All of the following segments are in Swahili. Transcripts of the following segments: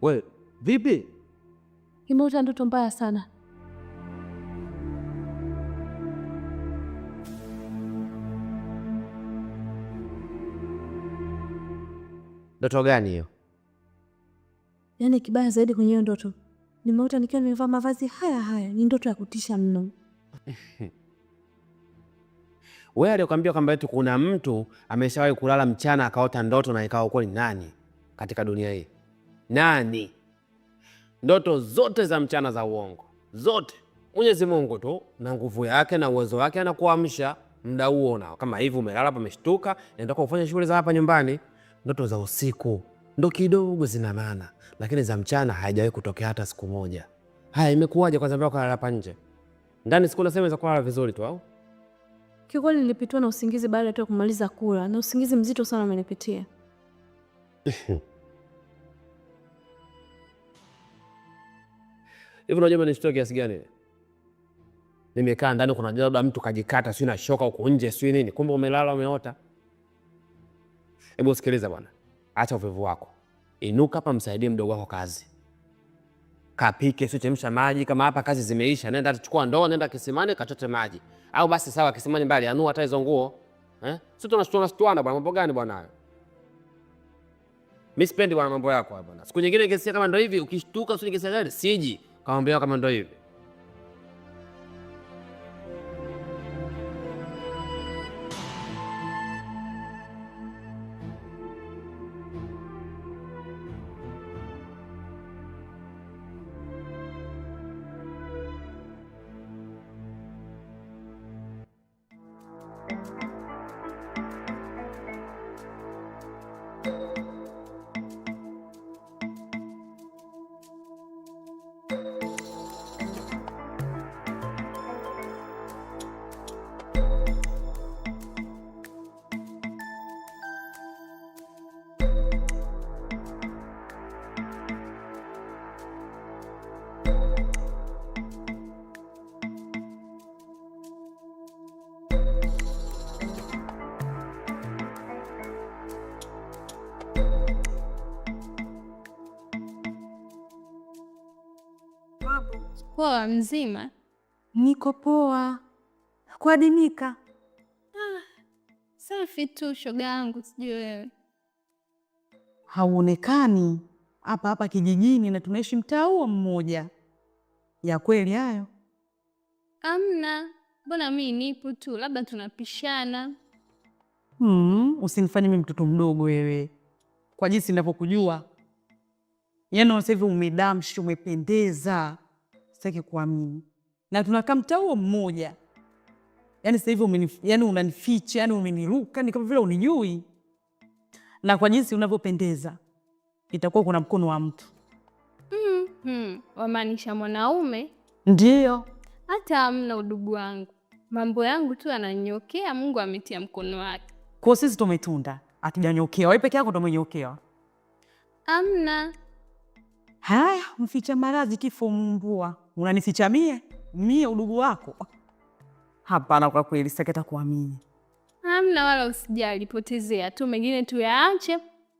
We, vipi? Nimeota ndoto mbaya sana. Ndoto gani hiyo? Yaani kibaya zaidi kwenye hiyo ndoto, nimeota nikiwa nimevaa mavazi haya. Ni ndoto ya kutisha mno. Wewe alikwambia kwamba eti kuna mtu ameshawahi kulala mchana akaota ndoto na ikawa kweli? Nani katika dunia hii? Nani? Ndoto zote za mchana za uongo, zote Mwenyezi Mungu tu na nguvu yake na uwezo wake anakuamsha muda huo, na kama hivi umelala pameshtuka, nenda kufanya shughuli za hapa nyumbani. Ndoto za usiku ndo kidogo zina maana, lakini za mchana haijawahi kutokea hata siku moja. Haya, imekuwaje kwanza mpaka kulala hapa nje? Ndani siku nasema za kulala vizuri tu au? Kiukweli nilipitiwa na usingizi baada ya kumaliza kula, na usingizi mzito sana umenipitia. Hivi unajua nishtoke kiasi gani? Nimekaa ndani, kuna labda mtu kajikata, sio na shoka huko nje, sio nini, kumbe umelala umeota. Hebu sikiliza bwana, acha uvivu wako, inuka hapa, msaidie mdogo wako kazi, kapike, sio chemsha maji. Kama hapa kazi zimeisha, nenda achukua ndoo, nenda kisimani kachote maji, au basi sawa, kisimani mbali, anua hata hizo nguo sio tunashtuana bwana. Mambo gani bwana hayo? Mimi sipendi bwana mambo yako hapa bwana. Siku nyingine kesi kama ndio hivi, ukishtuka usije kesi gani, siji kaambia kama ndio hivi. Poa, mzima? Niko poa. Kuadimika? Safi tu shoga yangu, sijui wewe. Hauonekani hapa kijijini na tunaishi mtaa huo mmoja. Ya kweli hayo? Amna, mbona mimi nipo tu, labda tunapishana. Usinifanye mimi mtoto mdogo wewe. Kwa jinsi ninavyokujua. Yaani sasa hivi umedamshi, umependeza. Sitaki kuamini. Na tunakaa mtaa huo mmoja. Yaani sasa hivi unanificha, yaani umeniruka, ni kama vile unijui. Na kwa jinsi unavyopendeza, itakuwa kuna mkono wa mtu. Wamaanisha mwanaume? Ndio. Hata hamna udugu wangu. Mambo yangu tu yananyokea, Mungu ametia mkono wake. Kwa sisi tumetunda, hatujanyokea. Wewe peke yako ndio umenyokewa. Amna. Haya, mficha maradhi kifo mbua. Unanificha mie udugu wako? Hapana, kwa kweli sitaki kuamini. Hamna, wala usijali, potezea tu, mengine tuyaache,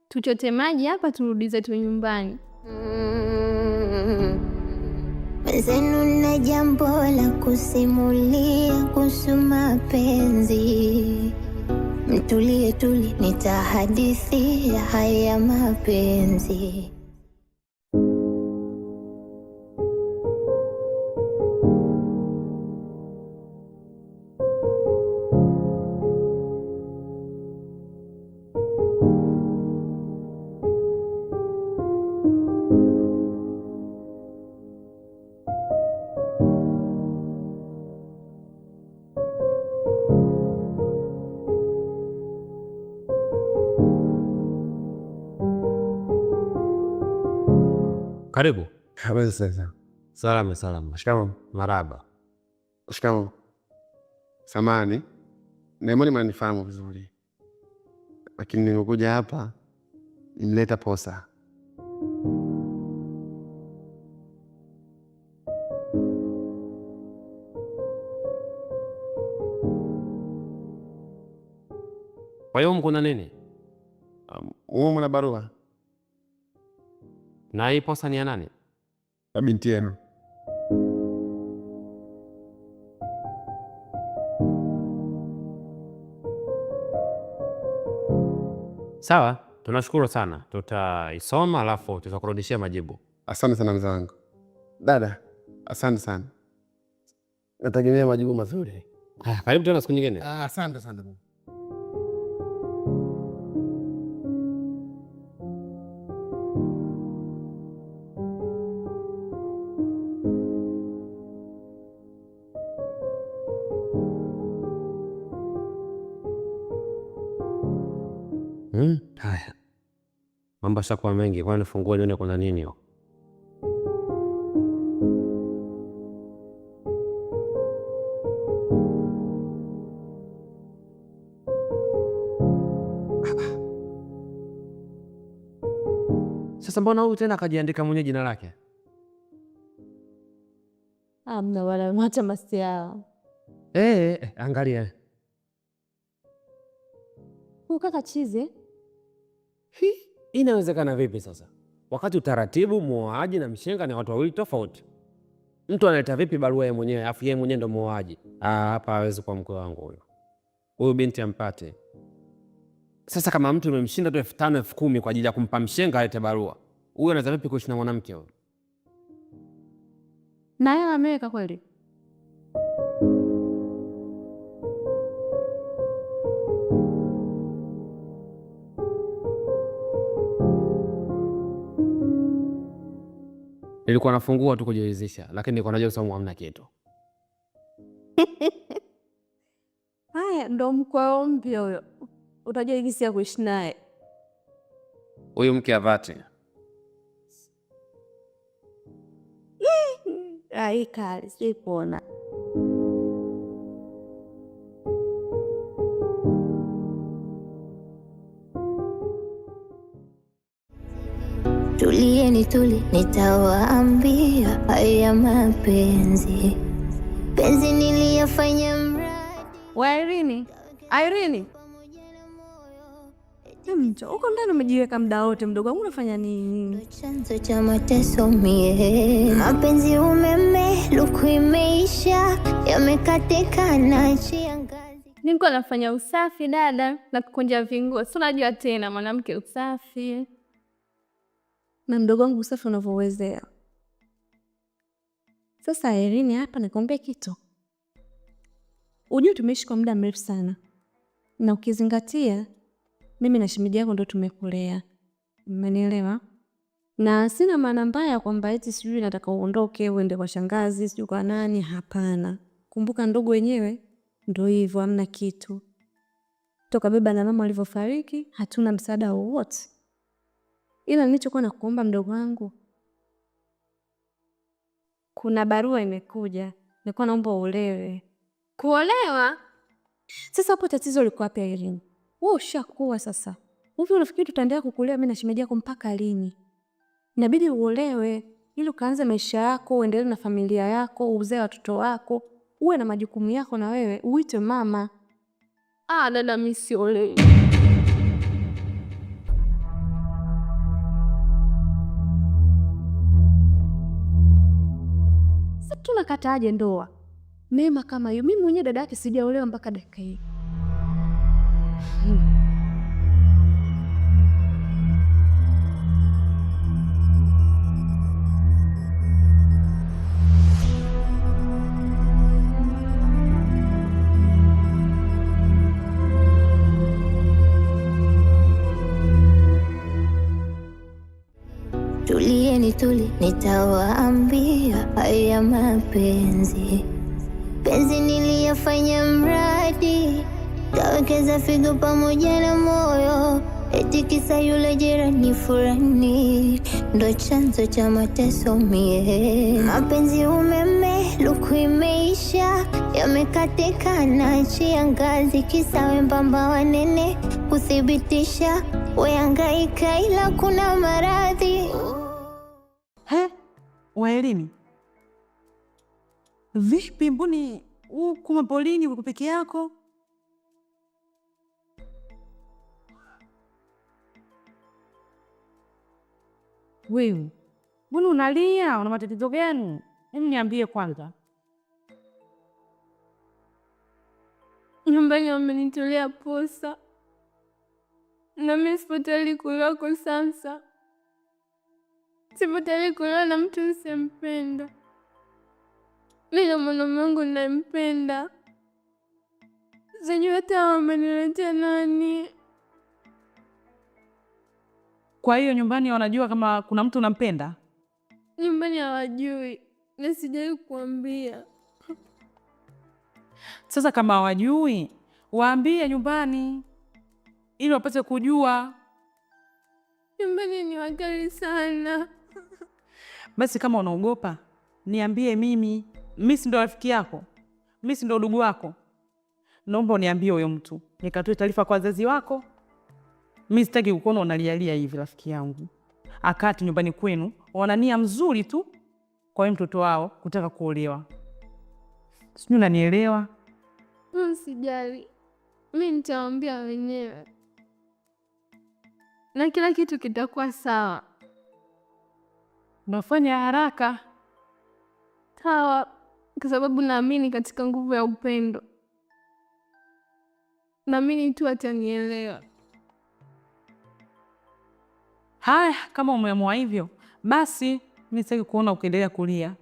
tuchote maji hapa turudi zetu nyumbani. Zenu na jambo la kusimulia kuhusu mapenzi. Mtulie tuli, nitahadithia haya mapenzi. Karibu. Habari sasa. Salama. Shikamoo. Marhaba. Shikamoo. Samani. Naimani mnanifahamu vizuri. Lakini nimekuja hapa nimleta posa. Kwa hiyo kuna nini? Mna barua Na hii posa ni ya nani? ya binti yenu. Sawa, tunashukuru sana. Tutaisoma alafu tutakurudishia majibu. Asante sana mzee wangu. Dada, asante sana, nategemea majibu mazuri. Karibu tena siku nyingine. Asante sana. Haya, mambo yashakuwa mengi, kwa nifungue nione kuna nini hiyo. Sasa mbona huyu tena akajiandika mwenye jina lake? Amna wala mwacha masti yao. Angalia. Huyu kaka chizi. Inawezekana vipi sasa? Wakati utaratibu muoaji na mshenga ni watu wawili tofauti. Mtu analeta vipi barua yeye mwenyewe afu yeye mwenyewe ndo muoaji? Hapa hawezi kuwa mke wangu huyo. Huyu binti ampate. Sasa kama mtu umemshinda tu 5,000 10,000 kwa ajili ya kumpa mshenga alete barua, huyo anaweza vipi kuishi na mwanamke huyo? Na yeye ameweka kweli? Nilikuwa nafungua tu kujiridhisha, lakini nilikuwa najua sababu hamna kitu. Haya, ndo mkwao mpya huyo. Utajua jinsi ya kuishi naye. Huyu mke avate. Hii kali, sijui kuona. Tulieni tuli, nitawaambia haya mapenzi. Penzi niliyafanya mradi. Wa Irene. Irene. Uko ndani umejiweka muda wote, mdogo wangu unafanya nini? Chanzo cha mateso mie. Mapenzi umeme, luku imeisha, yamekatika na chiangazi. Nilikuwa nafanya usafi dada na kukunja vinguo. Si unajua tena mwanamke usafi. Na mdogo wangu usafi unavyowezea. Sasa Irene, hapa nikwambie kitu. Unajua tumeishi kwa muda mrefu sana. Na ukizingatia mimi na shemeji yako ndo tumekulea. Umenielewa? Na sina maana mbaya kwamba eti sijui nataka uondoke uende kwa shangazi, sijui kwa nani, hapana. Kumbuka ndugu wenyewe ndo hivyo, hamna kitu. Toka baba na mama walivyofariki, hatuna msaada wowote. Ila nilichokuwa nakuomba mdogo wangu, kuna barua imekuja. Nilikuwa naomba uolewe. Kuolewa? Sasa hapo tatizo liko wapi Irene? Wewe ushakuwa sasa. Hivi unafikiri tutaendelea kukulea mimi na shemeji yako mpaka lini? Inabidi uolewe ili ukaanze maisha yako, uendelee na familia yako, uzae watoto wako, uwe na majukumu yako na wewe, uite mama. Dada mimi siolewi. Sasa tunakataaje ndoa? Mema kama hiyo. Mimi mwenyewe dada yake sijaolewa mpaka dakika hii. Tulieni tuli, nitawaambia haya mapenzi. Penzi niliyafanya mradi, kawekeza figo pamoja na moyo, eti kisa yule jirani fulani ndo chanzo cha mateso mie. Mapenzi umeme, luku imeisha, yamekatika na chiangazi, kisa wembamba wanene kuthibitisha, weangaika ila kuna maradhi. Wa Irene, vipi? Mbuni huku mapolini uko peke yako? Wewe mbona unalia? Una matatizo gani? Hebu niambie kwanza. Nyumbani wamenitolea posa na mimi sipo tayari kuolewa kwa sasa. Sipo tayari kuolewa na mtu nisiyempenda. Mimi na mwanaume wangu ninayempenda. Sijui hata wameniletea nani. Kwa hiyo nyumbani wanajua kama kuna mtu unampenda? Nyumbani hawajui na sijawahi kuambia. Sasa kama hawajui, waambie nyumbani ili wapate kujua. Nyumbani ni wakali sana. Basi kama unaogopa, niambie mimi. Mimi si ndo rafiki yako? Mimi si ndo ndugu wako? Naomba uniambie huyo mtu, nikatoe taarifa kwa wazazi wako. Mimi sitaki kukuona unalialia hivi rafiki yangu. Akati nyumbani kwenu wana nia mzuri tu kwa mtoto wao kutaka kuolewa. Sijui unanielewa? Usijali. Mimi nitawaambia wenyewe. Na kila kitu kitakuwa sawa. Unafanya haraka. Sawa, kwa sababu naamini katika nguvu ya upendo. Naamini tu atanielewa. Haya, kama umeamua hivyo, basi mimi sitaki kuona ukiendelea kulia.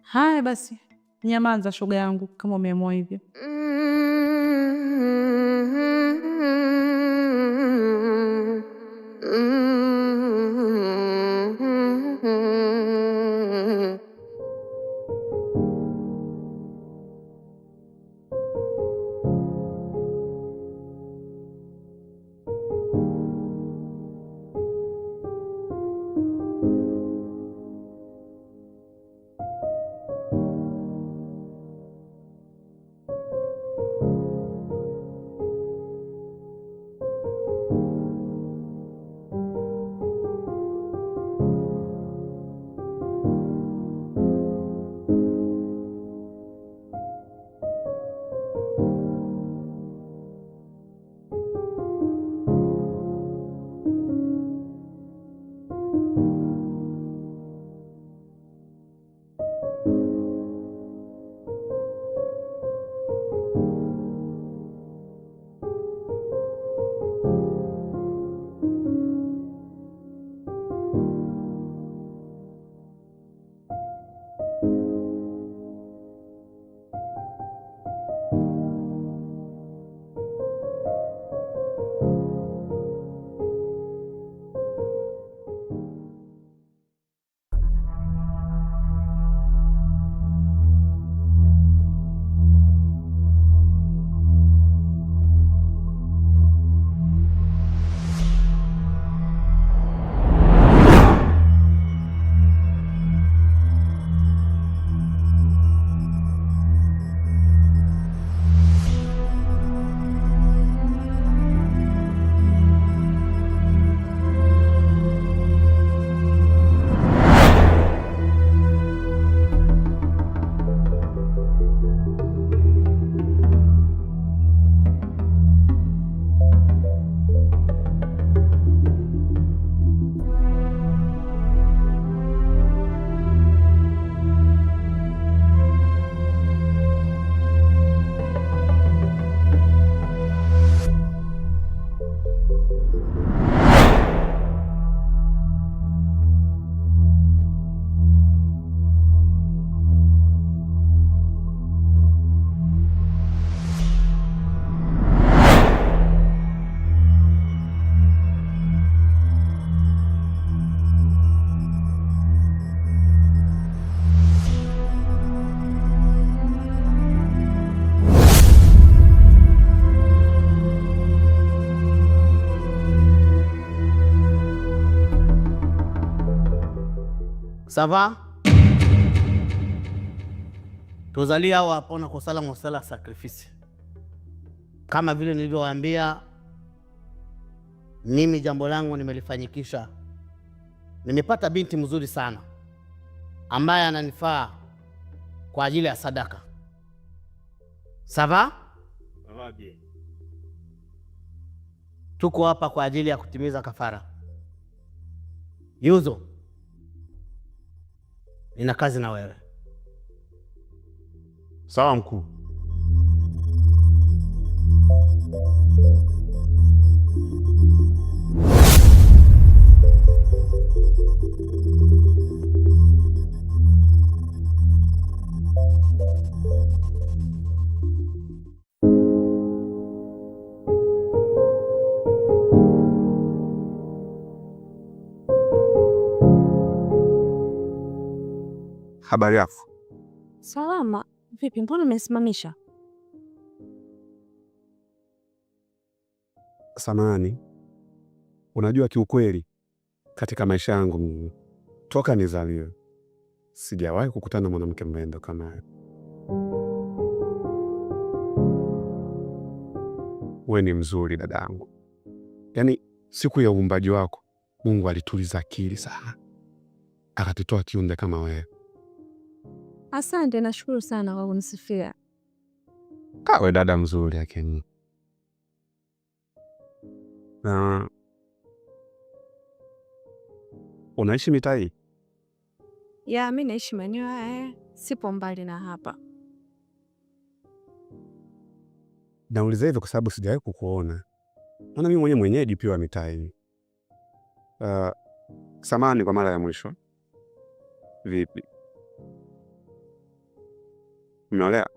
Haya basi, nyamaza shoga yangu kama umeamua hivyo. Sava tuzalia hao hapana kwa sala msala sacrifice. Kama vile nilivyowaambia, mimi jambo langu nimelifanyikisha. Nimepata binti mzuri sana ambaye ananifaa kwa ajili ya sadaka. Sava? Tuko hapa kwa ajili ya kutimiza kafara. Yuzo, nina kazi na wewe. Sawa mkuu. Habari yako? Salama. Vipi, mbona umesimamisha? Samahani, unajua kiukweli katika maisha yangu mimi toka nizaliwe sijawahi kukutana na mwanamke mrembo kama wewe. Wewe ni mzuri dadangu. Yaani siku ya uumbaji wako Mungu alituliza akili sana, akatutoa kiumbe kama wewe. Asante, nashukuru sana kwa kunisifia. Kawe dada mzuri yake. Na unaishi mitaa hii? Ya, mimi naishi maeneo haya, sipo mbali na hapa. Nauliza hivyo kwa sababu sijawahi kukuona. Maana mimi mwenyeji pia wa mitaa hii. Samahani kwa mara ya mwisho. Vipi? Umeolewa?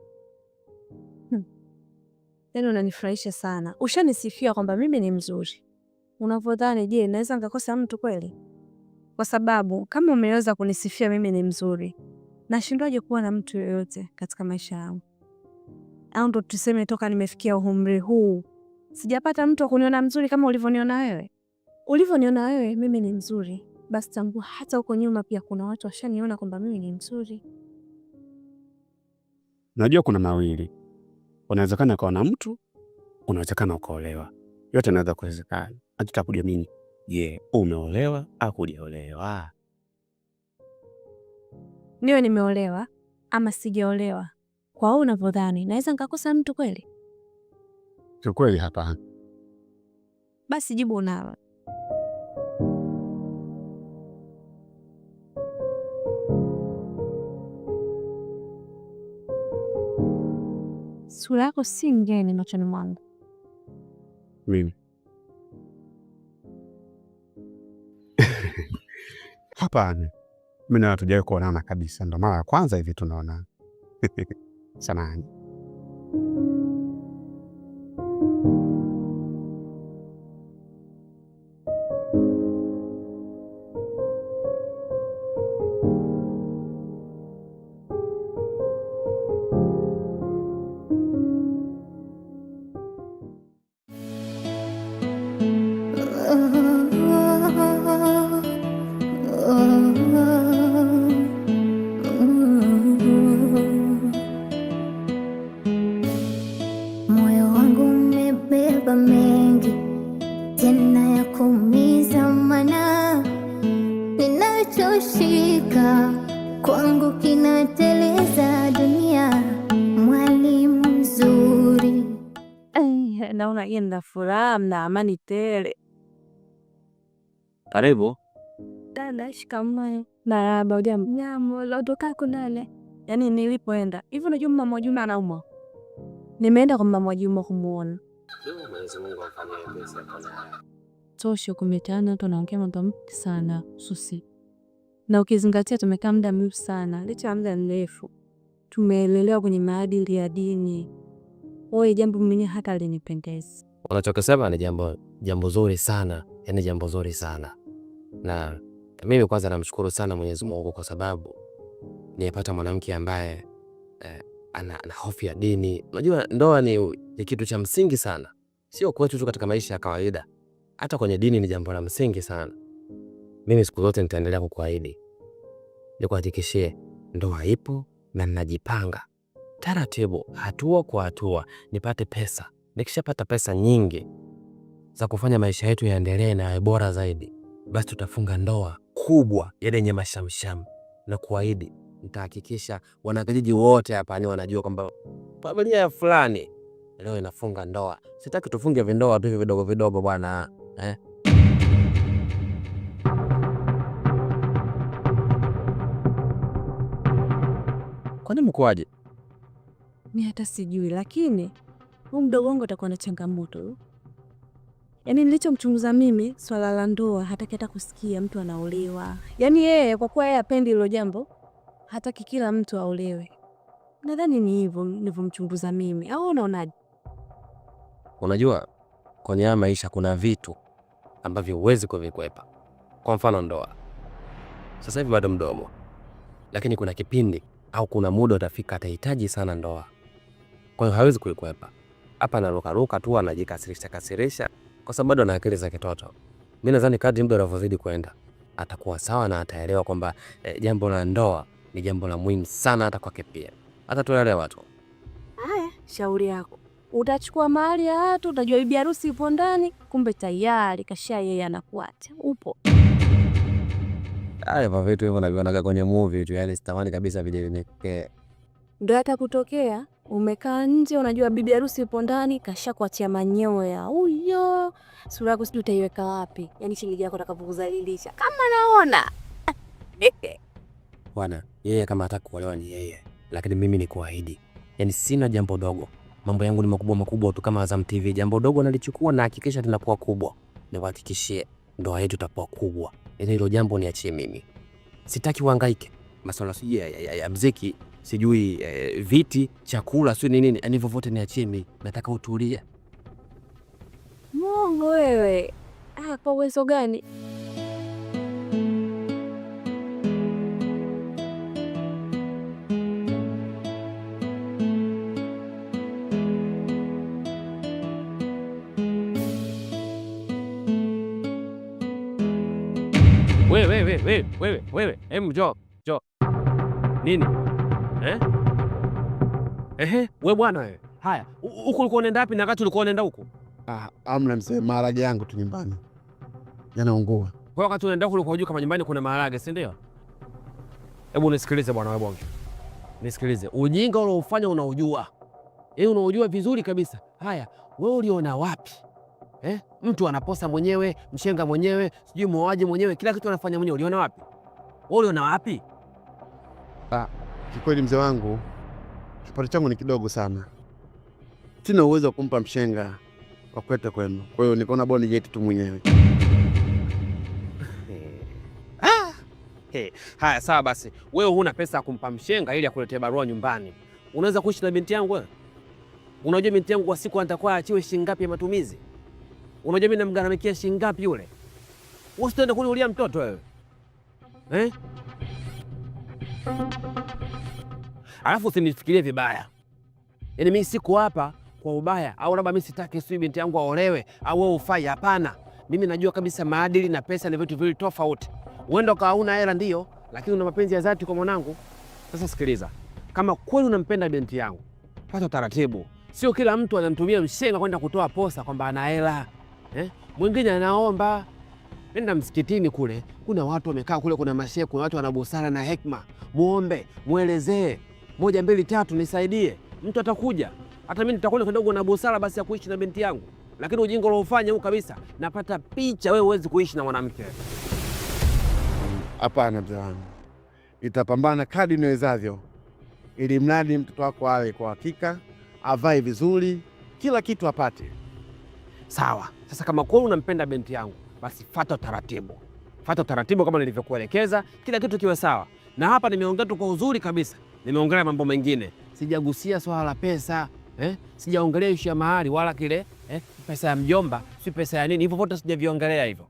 Yaani unanifurahisha sana. Ushanisifia kwamba mimi ni mzuri. Unavyodhani, je, naweza nikakosa mtu kweli? Kwa sababu kama umeweza kunisifia mimi ni mzuri, nashindwaje kuwa na mtu yoyote katika maisha yangu? Au ndo tuseme toka nimefikia umri huu sijapata mtu wa kuniona mzuri kama ulivyoniona wewe? Ulivyoniona wewe mimi ni mzuri, basi tambua hata huko nyuma pia kuna watu washaniona kwamba mimi ni mzuri. Najua kuna mawili. Unawezekana ukawa na mtu, unawezekana ukaolewa. Yote yanaweza kuwezekana. Hatutakuja mimi. Je, umeolewa au hujaolewa? Niwe nimeolewa ama sijaolewa, kwa wewe unavyodhani naweza nikakosa mtu kweli? Kwa kweli hapana. Basi jibu unalo. Sura yako si ngeni machoni mwangu. Mimi hapana. Mimi na hatujawahi kuonana kabisa, ndo mara ya kwanza hivi tunaona. Samahani. Moyo wangu umebeba mengi tena ya kuumiza, mana ninachoshika kwangu kinateleza. Dunia mwalimu mzuri. Naona yeye na furaha na amani tele. Karibu. Dada, shikamoo. Marahaba, hujambo? Unatoka kunale? Yaani nilipoenda hivi, unajua mama Juma anaumwa. Nimeenda kwa mama Juma kumuona. Mwenyezi Mungu afanye pesa kwa Tosho kumetana, tunaongea mambo mengi sana Susi. Na ukizingatia tumekaa muda mrefu sana, licha ya muda mrefu. Tumeelelewa kwenye maadili ya dini. Wewe jambo mwenye hata linipendeza. unachokisema ni jambo zuri sana, yani jambo zuri sana. Na mimi kwanza namshukuru sana Mwenyezi Mungu kwa sababu nimepata mwanamke ambaye ana hofu ya dini. Unajua ndoa ni kitu cha msingi sana. Sio kwetu tu katika maisha ya kawaida. Hata kwenye dini ni jambo la msingi sana. Mimi siku zote nitaendelea kukuahidi. Nikuhakikishie ndoa ipo na ninajipanga taratibu, hatua kwa hatua nipate pesa. Nikishapata pesa nyingi za kufanya maisha yetu yaendelee na yawe bora zaidi, basi tutafunga ndoa kubwa yenye mashamsham. Na kuahidi nitahakikisha wanakijiji wote hapa ni wanajua kwamba familia ya fulani leo inafunga ndoa. Sitaki tufunge vindoa tu vidogo vidogo bwana. Kwani mkoaje? Mi hata sijui, lakini huu mdogo wangu atakuwa na changamoto. Yaani nilichomchunguza mimi, swala la ndoa hataki hata kusikia mtu anaolewa. Yaani yeye kwa kuwa yeye hapendi hilo jambo, hataki kila mtu aolewe. Nadhani ni hivyo nilivyomchunguza mimi, au unaonaje? Unajua kwenye haya maisha kuna vitu ambavyo huwezi kuvikwepa. Kwa mfano ndoa. Sasa hivi bado mdomo, lakini kuna kipindi au kuna muda utafika atahitaji sana ndoa. Kwa hiyo hawezi kuikwepa. Hapa anaruka tu, anajikasirisha kwa sababu bado ana akili za kitoto. Mimi nadhani kadri muda unavyozidi kwenda atakuwa sawa na ataelewa kwamba jambo la ndoa ni jambo la muhimu sana hata kwake pia. Hata tuelewa tu. Haya, shauri yako. Utachukua mahali ya watu, utajua bibi harusi ipo ndani, kumbe tayari kasha yeye anakuacha. Upo. Haya vitu hivyo naviona kwenye movie tu, yani sitamani kabisa vile vineke. Ndio hata kutokea umekaa nje, unajua bibi harusi ipo ndani, kasha kuachia manyoya. Huyo sura yako sijui utaiweka wapi? Yaani shilingi yako atakapokudhalilisha. Kama naona. Bwana, yeye kama hataka kuolewa ni yeye, lakini mimi ni kuahidi. Yaani sina jambo dogo. Mambo yangu ni makubwa tu kama Azam TV. Jambo dogo nalichukua na hakikisha linakuwa kubwa. Niwahakikishie ndoa yetu itakuwa kubwa. Yaani hilo jambo niachie mimi. Sitaki uhangaike. Masuala sijui ya muziki, sijui viti, chakula, sio nini, yani vovote niachie mimi. Nataka utulie. Mungu wewe. Kwa uwezo gani? Wewe, njoo. Nini? Wewe bwana wewe. Haya, huko ulikuwa unaenda wapi na wakati ulikuwa unaenda huko? Amna mzee, maharage yangu tu nyumbani yanaungua. Kwa wakati unaenda huko ulikuwa unajua kama nyumbani kuna maharage, si ndio? Hebu nisikilize bwana wewe bonge. Nisikilize. Ujinga unaofanya unaujua. Unaujua vizuri kabisa. Haya, wewe uliona wapi? Mtu anaposa mwenyewe, mshenga mwenyewe, sijui muoaji mwenyewe, kila kitu anafanya mwenyewe. Uliona wapi? Wewe uliona wapi? Kikweli mzee wangu, kipato changu ni kidogo sana. Sina uwezo wa kumpa mshenga wa kwenda kwenu. Kwa hiyo nikaona bora nijeti tu mwenyewe. Haya sawa basi. Wewe huna pesa ya kumpa mshenga ili akuletee barua nyumbani. Unaweza kuishi na binti yangu wewe? Unajua binti yangu kwa siku anatakuwa achiwe shilingi ngapi ya matumizi? Unajua mimi namgaramikia shilingi ngapi yule? Usitende kuniulia mtoto wewe. Alafu usinifikirie vibaya. Yaani mimi siko hapa kwa ubaya au labda mimi sitaki sio binti yangu aolewe au wewe ufai, hapana. Mimi najua kabisa maadili na pesa ni vitu viwili tofauti. Uenda ukawa huna hela ndio, lakini una mapenzi ya dhati kwa mwanangu. Sasa sikiliza. Kama kweli unampenda binti yangu, pata taratibu. Sio kila mtu anamtumia mshenga kwenda kutoa posa kwamba ana hela. Mwingine anaomba. Nenda msikitini kule, kuna watu wamekaa kule, kuna mashehe, kuna watu wana busara na hekima. Muombe, muelezee. 1 2 3 nisaidie. Mtu atakuja. Hata mimi nitakuwa kidogo na busara basi ya kuishi na binti yangu. Lakini ujinga unaofanya huu kabisa, napata picha wewe huwezi kuishi na mwanamke. Hapana mzee wangu. Nitapambana kadri niwezavyo ili mradi mtoto wako awe kwa hakika, avae vizuri, kila kitu apate. Sawa. Sasa kama kweli unampenda binti yangu, basi fuata taratibu. Fuata taratibu kama nilivyokuelekeza, kila kitu kiwe sawa. Na hapa nimeongea tu kwa uzuri kabisa. Nimeongelea mambo mengine. Sijagusia swala la pesa, sijaongelea ishu ya mahari wala kile, pesa ya mjomba, si pesa ya nini. Hivyo vote sijaviongelea hivyo.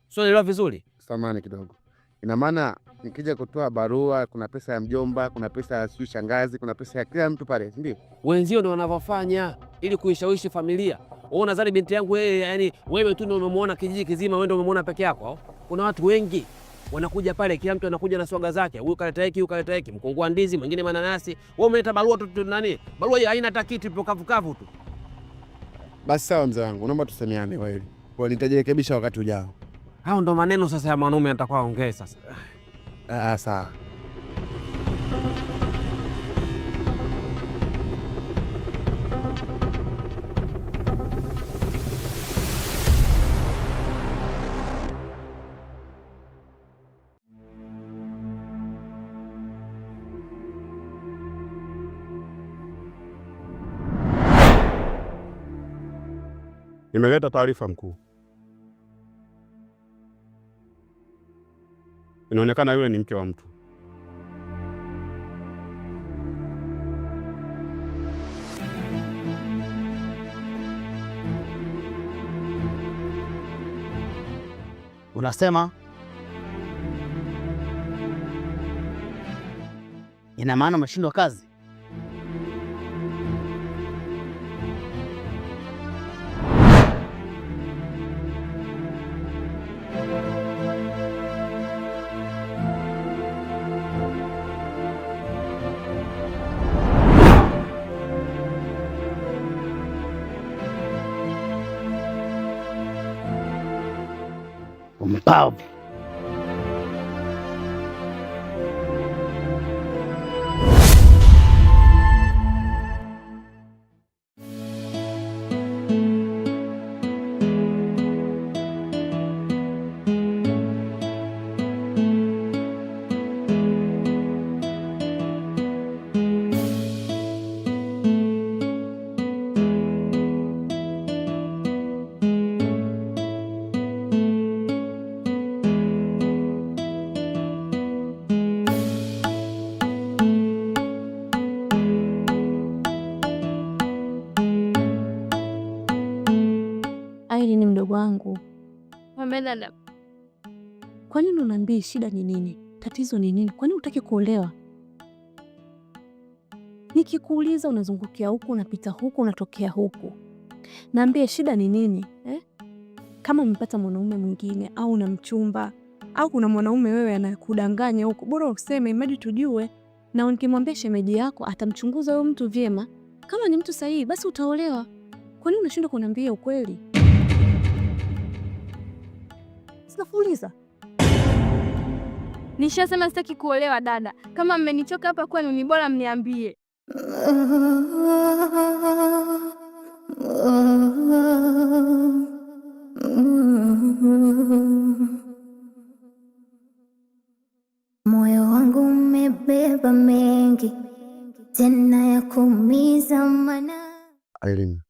Sio nielewa vizuri? Samahani kidogo. Ina maana nikija kutoa barua kuna pesa ya mjomba, kuna pesa ya shangazi, kuna pesa ya kila mtu pale, ndio? Wenzio ndio wanavyofanya ili kuishawishi familia. Wewe unadhani binti yangu yani wewe tu ndio umemwona kijiji kizima, wewe ndio umemwona peke yako? Kuna watu wengi wanakuja pale, kila mtu anakuja na swaga zake. Huyu kaleta hiki, huyu kaleta hiki, mkungu wa ndizi, mwingine mananasi. Wewe umeleta barua tu nani? Barua hii haina hata kitu, ipo kavu tu. Basi sawa mzee wangu, naomba tusemeane wewe. Kwa nitajirekebisha wakati ujao. Hao ndo maneno sasa ya mwanaume atakuwa ongee sasa. Sawa. Nimeleta taarifa mkuu. Inaonekana yule ni mke wa mtu. Unasema ina maana umeshindwa kazi? Mpumbavu. Ni mdogo wangu. Dada, kwa nini unaniambia shida ni nini? Tatizo ni nini? Kwa nini hutaki kuolewa? Nikikuuliza unazungukia huku, unapita huku, unatokea huku. Naambia shida ni nini eh? Kama umepata mwanaume mwingine au una mchumba au kuna mwanaume wewe anakudanganya huko, bora useme imadi tujue, na nikimwambia shemeji yako atamchunguza huyo mtu vyema. Kama ni mtu sahihi basi utaolewa. Kwa nini unashindwa kuniambia ukweli? Sinafuliza. Nishasema sitaki kuolewa dada. Kama mmenichoka hapa kwenu ni bora mniambie. Moyo wangu umebeba mengi tena ya kuumiza mana. Irene,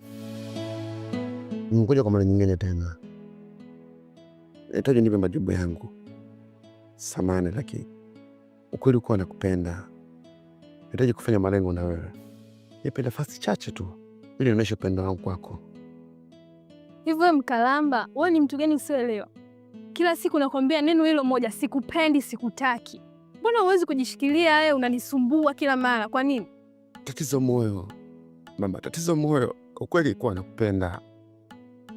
nimekuja kwa mara nyingine tena. Nahitaji nipe majibu yangu. Samahani, lakini ukweli kuwa nakupenda. Nahitaji kufanya malengo na wewe. Nipe nafasi chache tu ili nionyeshe upendo wangu kwako. Hivyo Mkalamba, wewe ni mtu gani usioelewa? Kila siku nakwambia neno hilo moja, sikupendi, sikutaki. Mbona huwezi kujishikilia wewe, unanisumbua kila mara? Kwa nini? Tatizo moyo. Mama, tatizo moyo. Ukweli kuwa nakupenda.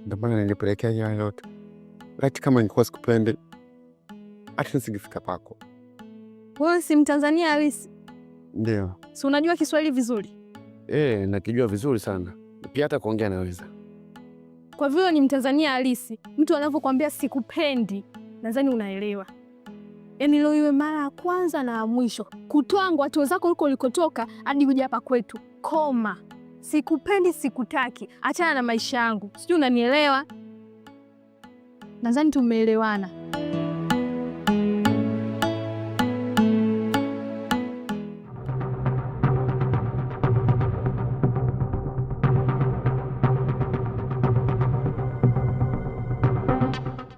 Ndio maana nilipelekea haya yote. Lakini kama ningekuwa sikupendi, hata nisingefika pako. Wewe si Mtanzania halisi? Ndio. Si unajua Kiswahili vizuri? Nakijua vizuri sana. Pia hata kuongea naweza. Kwa vile ni Mtanzania halisi, mtu anapokuambia sikupendi, nadhani unaelewa. Yaani leo iwe mara ya kwanza na ya mwisho. Kutwangu watu zako huko ulikotoka hadi kuja hapa kwetu. Koma. Sikupendi, sikutaki. Achana na maisha yangu. Sijui unanielewa? Nadhani tumeelewana.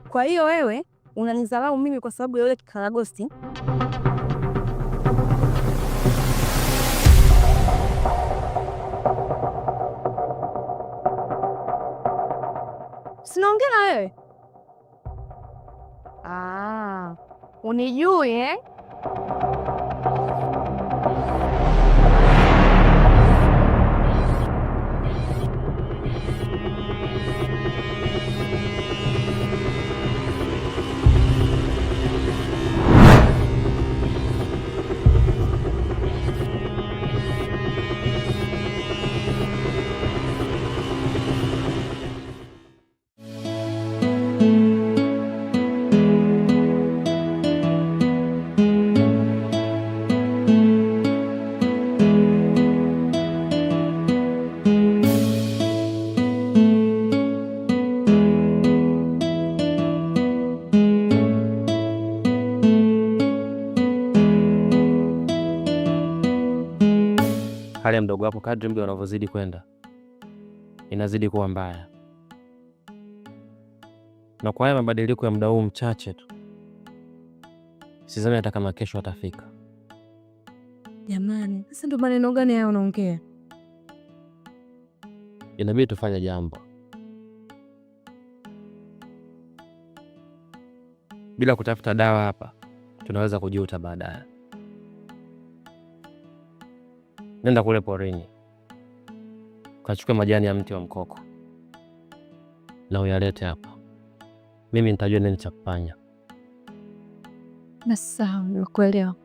Kwa hiyo wewe unanidharau mimi kwa sababu ya yule kikaragosti? Sinaongea na wewe. Unijui eh? Hali ya mdogo wako kadri muda unavyozidi kwenda inazidi kuwa mbaya. na kwa haya mabadiliko ya muda huu mchache tu, sidhani hata kama kesho atafika. Jamani, sasa ndo maneno gani haya unaongea? Inabidi tufanye jambo. Bila kutafuta dawa hapa, tunaweza kujuta baadaye. Nenda kule porini, kachukue majani ya mti wa mkoko na uyalete hapa. Mimi nitajua nini cha kufanya. Na sawa, nakuelewa.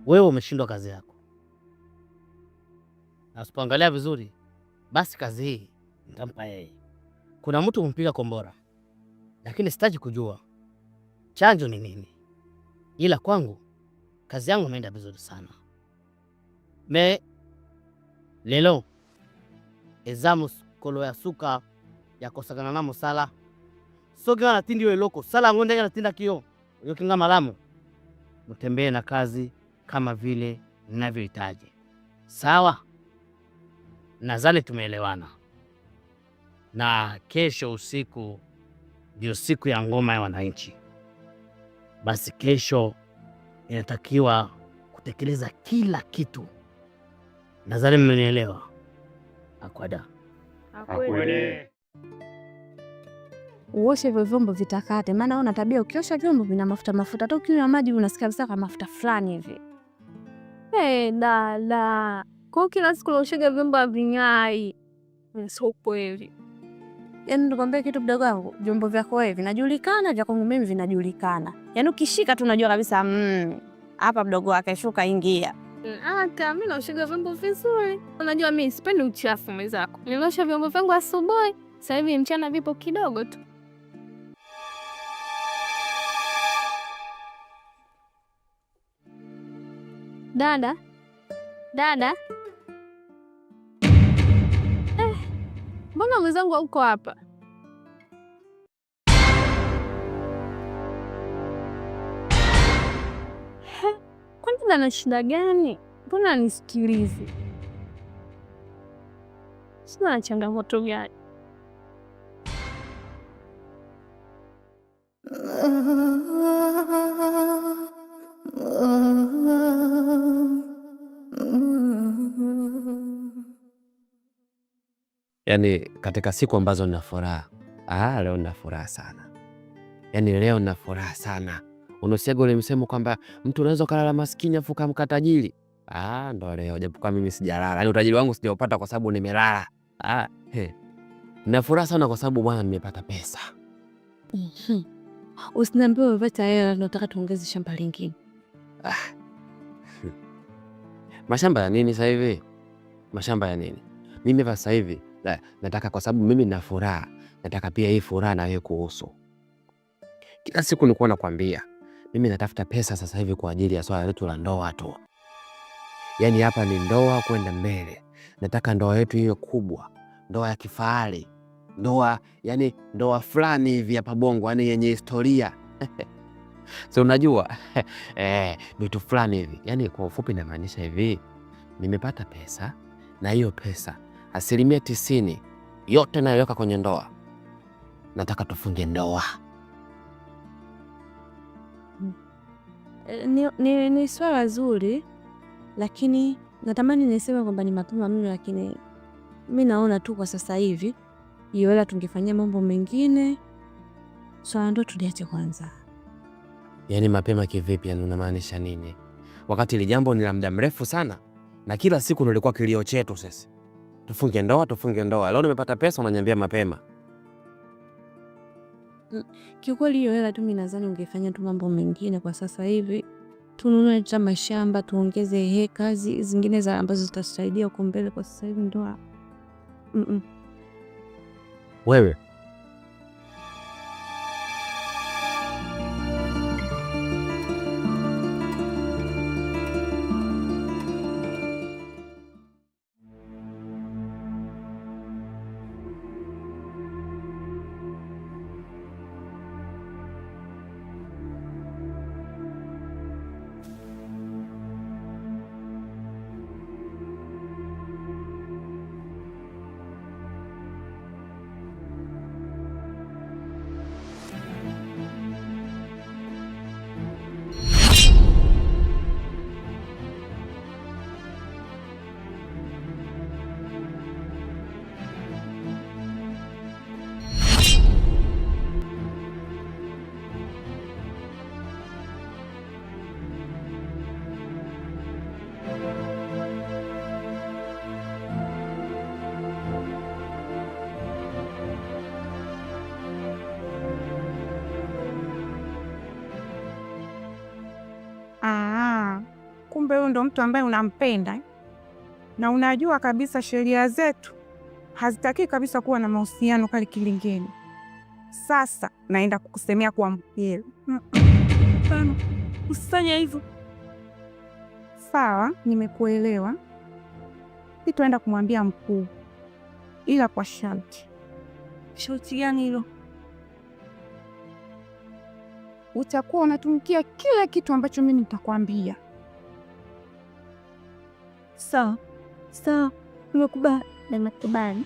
Wewe umeshindwa kazi yako, na usipoangalia vizuri, basi kazi hii nitampa yeye. Kuna mtu kumpiga kombora, lakini sitaji kujua chanjo ni nini, ila kwangu kazi yangu imeenda vizuri sana. Lelo ezamus kolo ya suka yakosagana na musala soga na tindi weloko sala ngonde na tinda kio yokinga malamu. Mtembee na kazi kama vile ninavyohitaji. Sawa? Nadhani tumeelewana. Na kesho usiku ndio siku ya ngoma ya wananchi. Basi kesho inatakiwa kutekeleza kila kitu. Nadhani mmenielewa. Akwada. Akwede. Uoshe hivyo vyombo vitakate, maana una tabia ukiosha vyombo vina mafuta mafuta. Hata ukinywa maji unasikia kabisa kama mafuta fulani hivi. Dada. Kwa kila siku unaoshaga vyombo having'ai. Sio kweli. Yaani nikwambia kitu mdogo wangu, vyombo vyako wewe vinajulikana, vya kwangu mimi vinajulikana. Yaani ukishika tu unajua kabisa hapa mdogo wake shuka ingia. Hata mimi naoshaga vyombo vizuri. Unajua mimi sipendi uchafu mwenzako. Niliosha vyombo vyangu asubuhi, sasa hivi mchana vipo kidogo tu. Dada. Mbona mwenzangu hauko hapa? Kwani ana shida gani? Mbona anisikilizi? Sina na changamoto gani? Yaani katika siku ambazo nina furaha, leo nina furaha sana. Yaani leo nina furaha sana. Unasiaga ule msemo kwamba mtu unaweza kulala maskini afu kamka tajiri. Ndo leo japokuwa mimi sijalala. Yaani utajiri wangu sijaupata kwa sababu nimelala. Nina furaha sana kwa sababu bwana nimepata pesa. Usiniambie umepata hela na unataka tuongeze shamba lingine. Mashamba ya nini sasa hivi? Mashamba ya nini? Mimi sasa hivi nataka kwa sababu mimi nina furaha. Nataka pia hii furaha na wewe kuhusu. Kila siku nilikuwa nakwambia mimi natafuta pesa sasa hivi kwa ajili ya swala letu la ndoa tu. Yaani hapa ni ndoa kwenda mbele. Nataka ndoa yetu hiyo kubwa, ndoa ya kifahari, ndoa fulani hivi hapa Bongo, yani yenye historia. So unajua vitu fulani hivi. Yaani kwa ufupi namaanisha hivi, nimepata pesa na hiyo pesa 90% yote naiweka kwenye ndoa. Nataka tufunge ndoa. Ni swala zuri, lakini natamani niseme kwamba ni mapema mno, lakini mimi naona tu kwa sasa hivi hiyo hela tungefanyia mambo mengine. Swala ndo tuliache kwanza. Yaani mapema kivipi? Yani unamaanisha nini? Wakati ile jambo ni la muda mrefu sana na kila siku nilikuwa kilio chetu sasa. Tufunge ndoa. Leo nimepata pesa unaniambia mapema. Kiukweli hiyo hela tu mimi nadhani ungefanya tu mambo mengine kwa sasa hivi. Tununue hata mashamba, tuongeze kazi zingine za ambazo zitasaidia huko mbele. Kwa sasa hivi ndoa. Wewe kumbe huyu ndo mtu ambaye unampenda na unajua kabisa sheria zetu hazitaki kabisa kuwa na mahusiano pale kilingeni. Sasa naenda kukusemea kwa mpira. Usifanye hivyo. Sawa, nimekuelewa. Sitaenda kumwambia mkuu, ila kwa sharti. Sharti gani hilo? Utakuwa unatumikia kila kitu ambacho mimi nitakwambia. Sawa sawa, nimekubali. Nimekubali.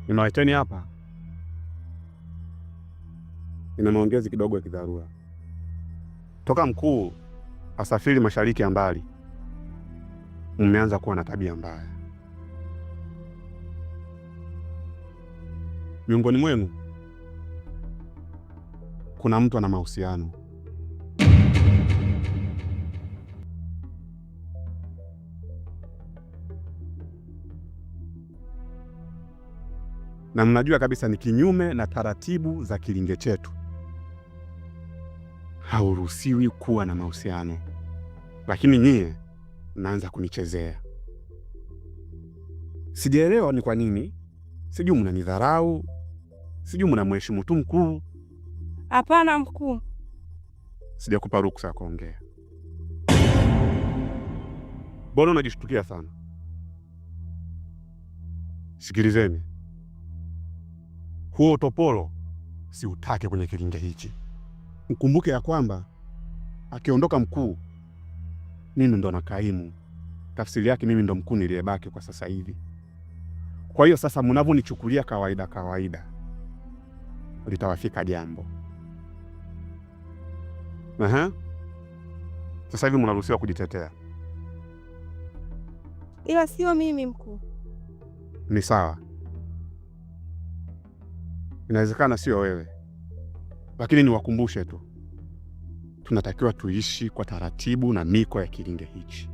Nimewaiteni hapa, nina maongezi kidogo ya kidharura. Toka mkuu asafiri mashariki ya mbali, mmeanza kuwa na tabia mbaya. Miongoni mwenu kuna mtu ana mahusiano. Na mnajua kabisa ni kinyume na taratibu za kilinge chetu. Hauruhusiwi kuwa na mahusiano. Lakini nyie mnaanza kunichezea. Sijaelewa ni kwa nini. Sijui mnanidharau, sijui mnamheshimu tu mkuu. Hapana mkuu. Sijakupa ruksa ya kuongea. Mbona unajishtukia sana? Sikilizeni. Huo utopolo si utake kwenye kilinge hichi. Mkumbuke ya kwamba akiondoka mkuu, mimi ndo nakaimu. Tafsiri yake mimi ndo mkuu niliyebaki kwa sasa hivi. Kwa hiyo sasa mnavonichukulia kawaida, litawafika jambo. Sasa hivi mnaruhusiwa kujitetea. Ila sio mimi mkuu. Ni sawa. Inawezekana sio wewe, lakini niwakumbushe tu, tunatakiwa tuishi kwa taratibu na miko ya kilinge hichi.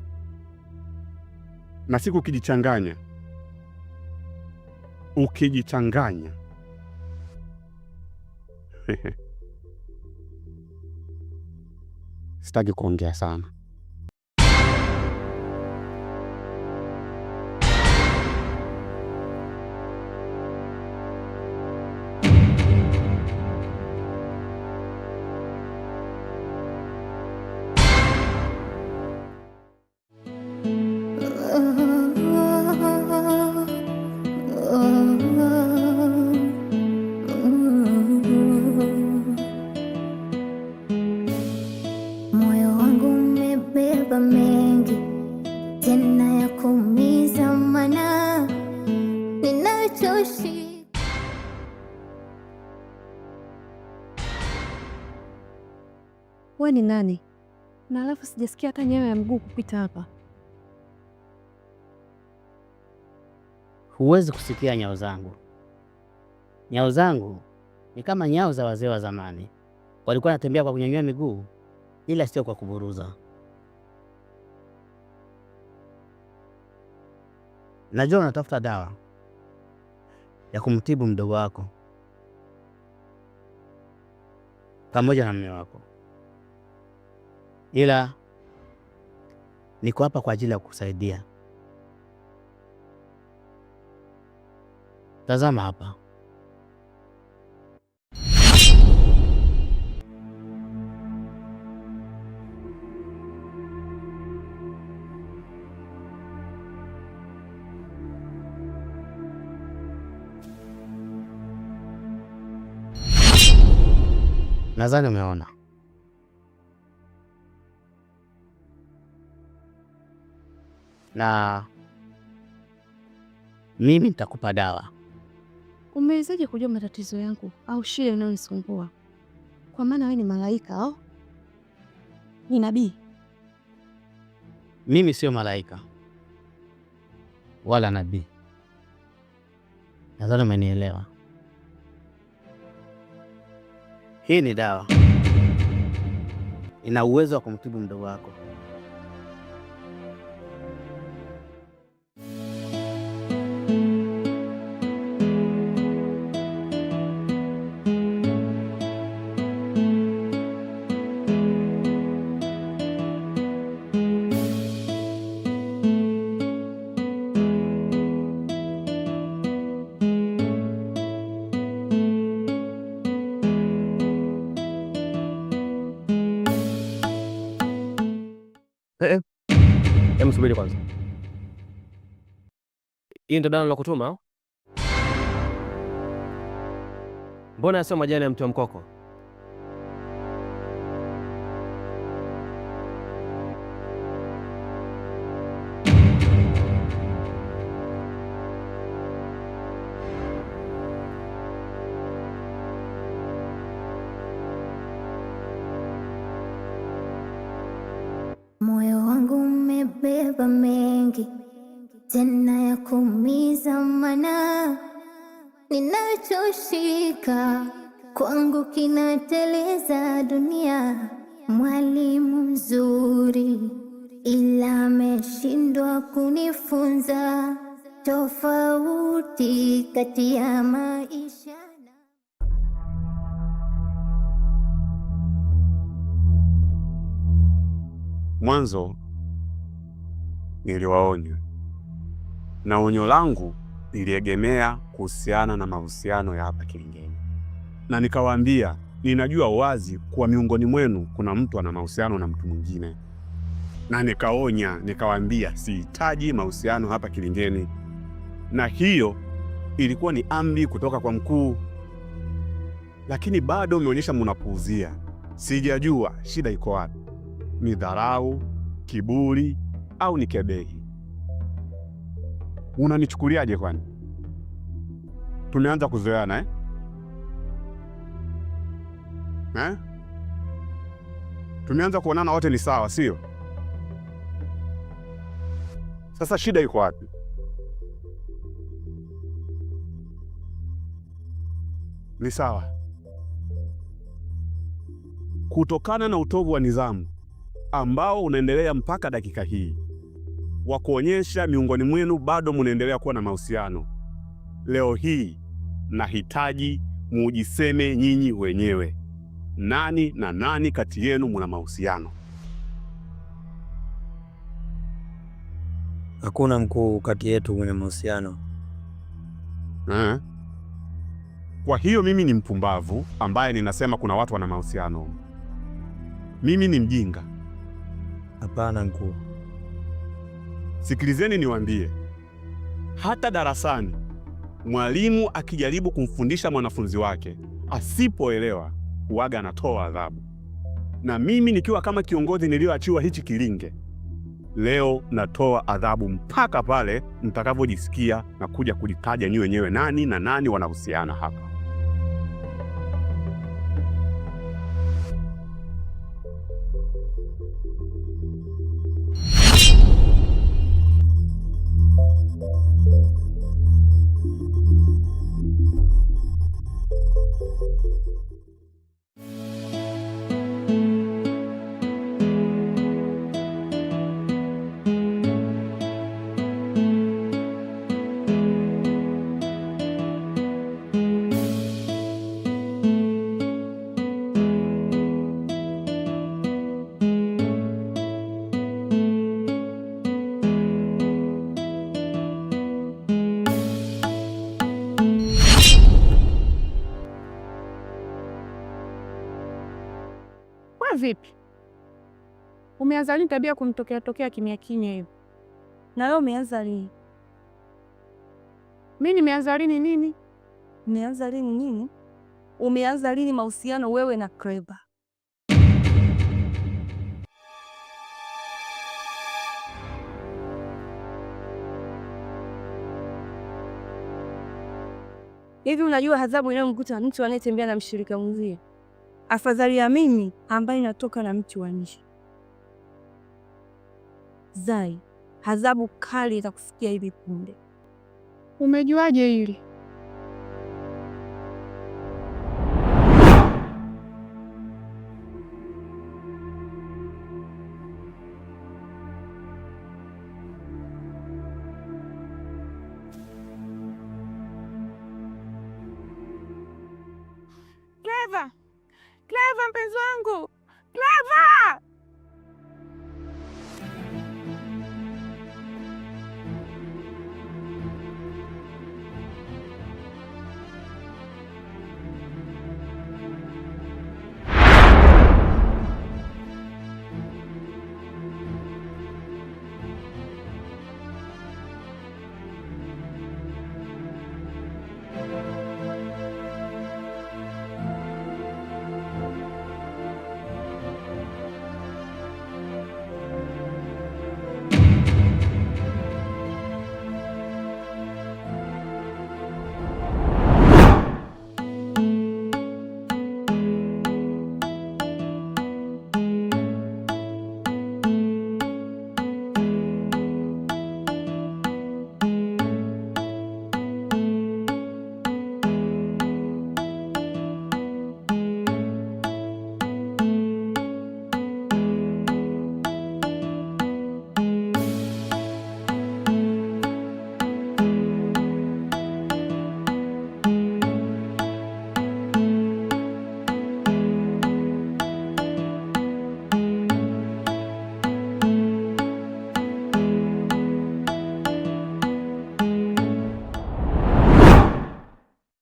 Na siku ukijichanganya sitaki kuongea sana. Moyo wangu umebeba mengi tena ya kuumiza, mana ninachoshi. Wewe ni nani? Na alafu sijasikia hata nyayo ya mguu kupita hapa. Huwezi kusikia nyao zangu. Nyao zangu ni kama nyao za wazee wa zamani. Walikuwa wanatembea kwa kunyanyua miguu, ila sio kwa kuburuza. Najua unatafuta dawa ya kumtibu mdogo wako pamoja na mume wako, ila niko hapa kwa ajili ya kukusaidia. Tazama hapa. Nadhani umeona. Na mimi nitakupa dawa. Umewezaje kujua matatizo yangu au shida inayonisumbua? Kwa maana wewe ni malaika au ni nabii? Mimi sio malaika, wala nabii. Nadhani umenielewa. Hii ni dawa, ina uwezo wa kumtibu mdogo wako. Subiri kwanza. Hii ndio dawa nilokutuma? Mbona sio majani ya mti wa mkoko? Moyo wangu umebeba mengi tena ya kuumiza, mana ninachoshika kwangu kinateleza. Dunia mwalimu mzuri, ila ameshindwa kunifunza tofauti kati ya maisha. Mwanzo niliwaonya, na onyo langu liliegemea kuhusiana na mahusiano ya hapa Kilingeni, na nikawaambia ninajua wazi kuwa miongoni mwenu kuna mtu ana mahusiano na mtu mwingine, na nikaonya nikawaambia sihitaji mahusiano hapa Kilingeni, na hiyo ilikuwa ni amri kutoka kwa mkuu, lakini bado mmeonyesha mnapuuzia. Sijajua shida iko wapi. Ni dharau, kiburi au ni kebehi? Unanichukuliaje kwani? Tumeanza kuzoeana eh? Tumeanza kuonana wote ni sawa, sio? Sasa shida iko wapi? Ni sawa. Kutokana na utovu wa nidhamu ambao unaendelea mpaka dakika hii, wa kuonyesha miongoni mwenu bado mnaendelea kuwa na mahusiano, leo hii nahitaji mujiseme nyinyi wenyewe, nani na nani kati yenu mna mahusiano? Hakuna mkuu kati yetu mwenye mahusiano. Kwa hiyo mimi ni mpumbavu ambaye ninasema kuna watu wana mahusiano? Mimi ni mjinga? Hapana mkuu. Sikilizeni niwaambie, hata darasani mwalimu akijaribu kumfundisha mwanafunzi wake asipoelewa huaga anatoa adhabu, na mimi nikiwa kama kiongozi niliyoachiwa hichi kilinge, leo natoa adhabu mpaka pale mtakavyojisikia na kuja kujitaja nyinyi wenyewe nani na nani wanahusiana hapa. Vipi? Umeanza lini tabia kumtokea kimya kimya hiyo? Na wewe umeanza lini? Mimi nimeanza lini nini? Umeanza lini nini? Umeanza lini mahusiano wewe na Clever? Hivi unajua adhabu inayomkuta mtu anayetembea na mshirika mwenzie? Afadhali ya mimi ambaye natoka na mtu wa nje. Zai, adhabu kali itakufikia hivi punde. Umejuaje hili? Cleva! Cleva mpenzi wangu! Cleva!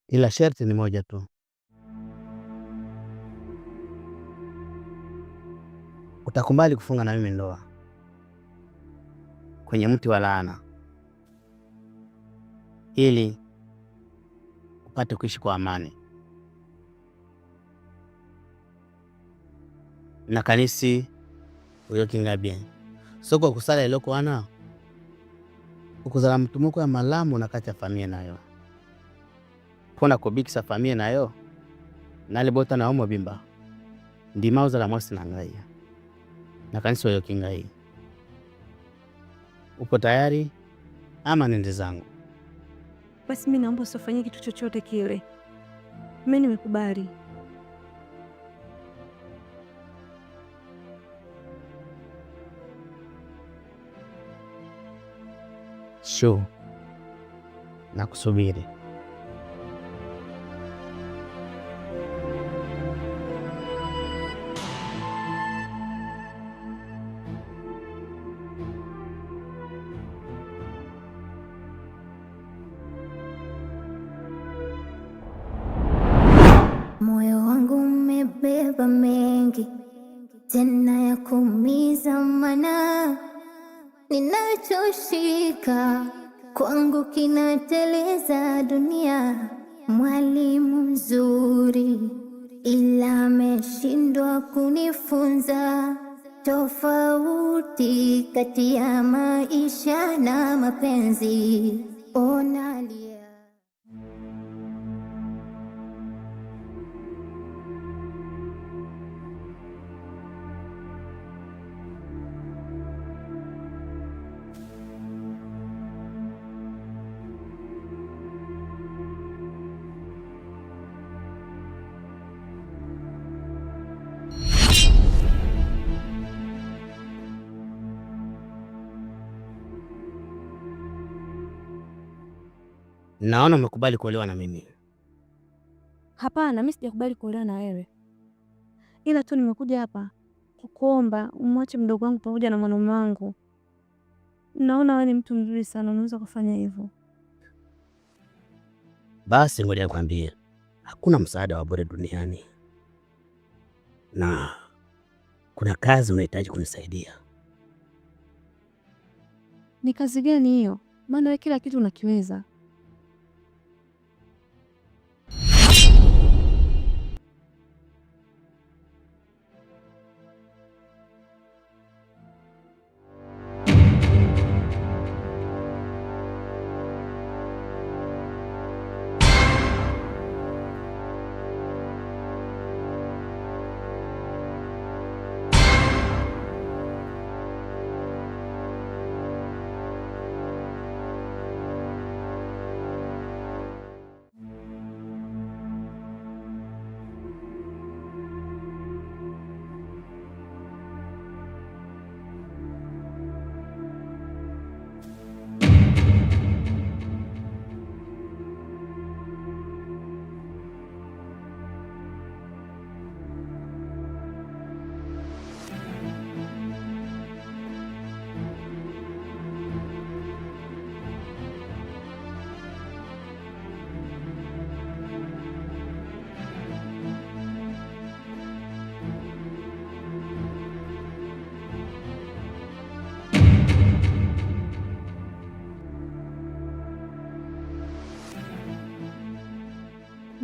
ila sharti ni moja tu. Utakubali kufunga na mimi ndoa kwenye mti wa laana ili upate kuishi kwa amani na kanisi uyokingabie soko kusala iloko ana ukuzala mtumuko ya malamu na kati ya familia nayo pona kubikisa familia nayo nalibota na omo bimba ndima uzala mwasi na ngai na kanisa uyokingai. Upo tayari ama nende zangu? Basi mimi naomba usifanye kitu chochote kile. Mimi nimekubali. Sure. Nakusubiri. Moyo wangu umebeba mengi tena ya kuumiza, mana ninachoshika kwangu kinateleza. Dunia mwalimu mzuri, ila ameshindwa kunifunza tofauti kati ya maisha na mapenzi. Onalia Naona umekubali kuolewa na mimi. Hapana, mimi sijakubali kuolewa na wewe. Ila tu nimekuja hapa kukuomba umwache mdogo wangu pamoja na mwanaume wangu. Naona wewe ni mtu mzuri sana, unaweza kufanya hivyo. Basi ngoja nikwambie, hakuna msaada wa bure duniani. Na kuna kazi unahitaji kunisaidia. Ni kazi gani hiyo? Maana wewe kila kitu unakiweza.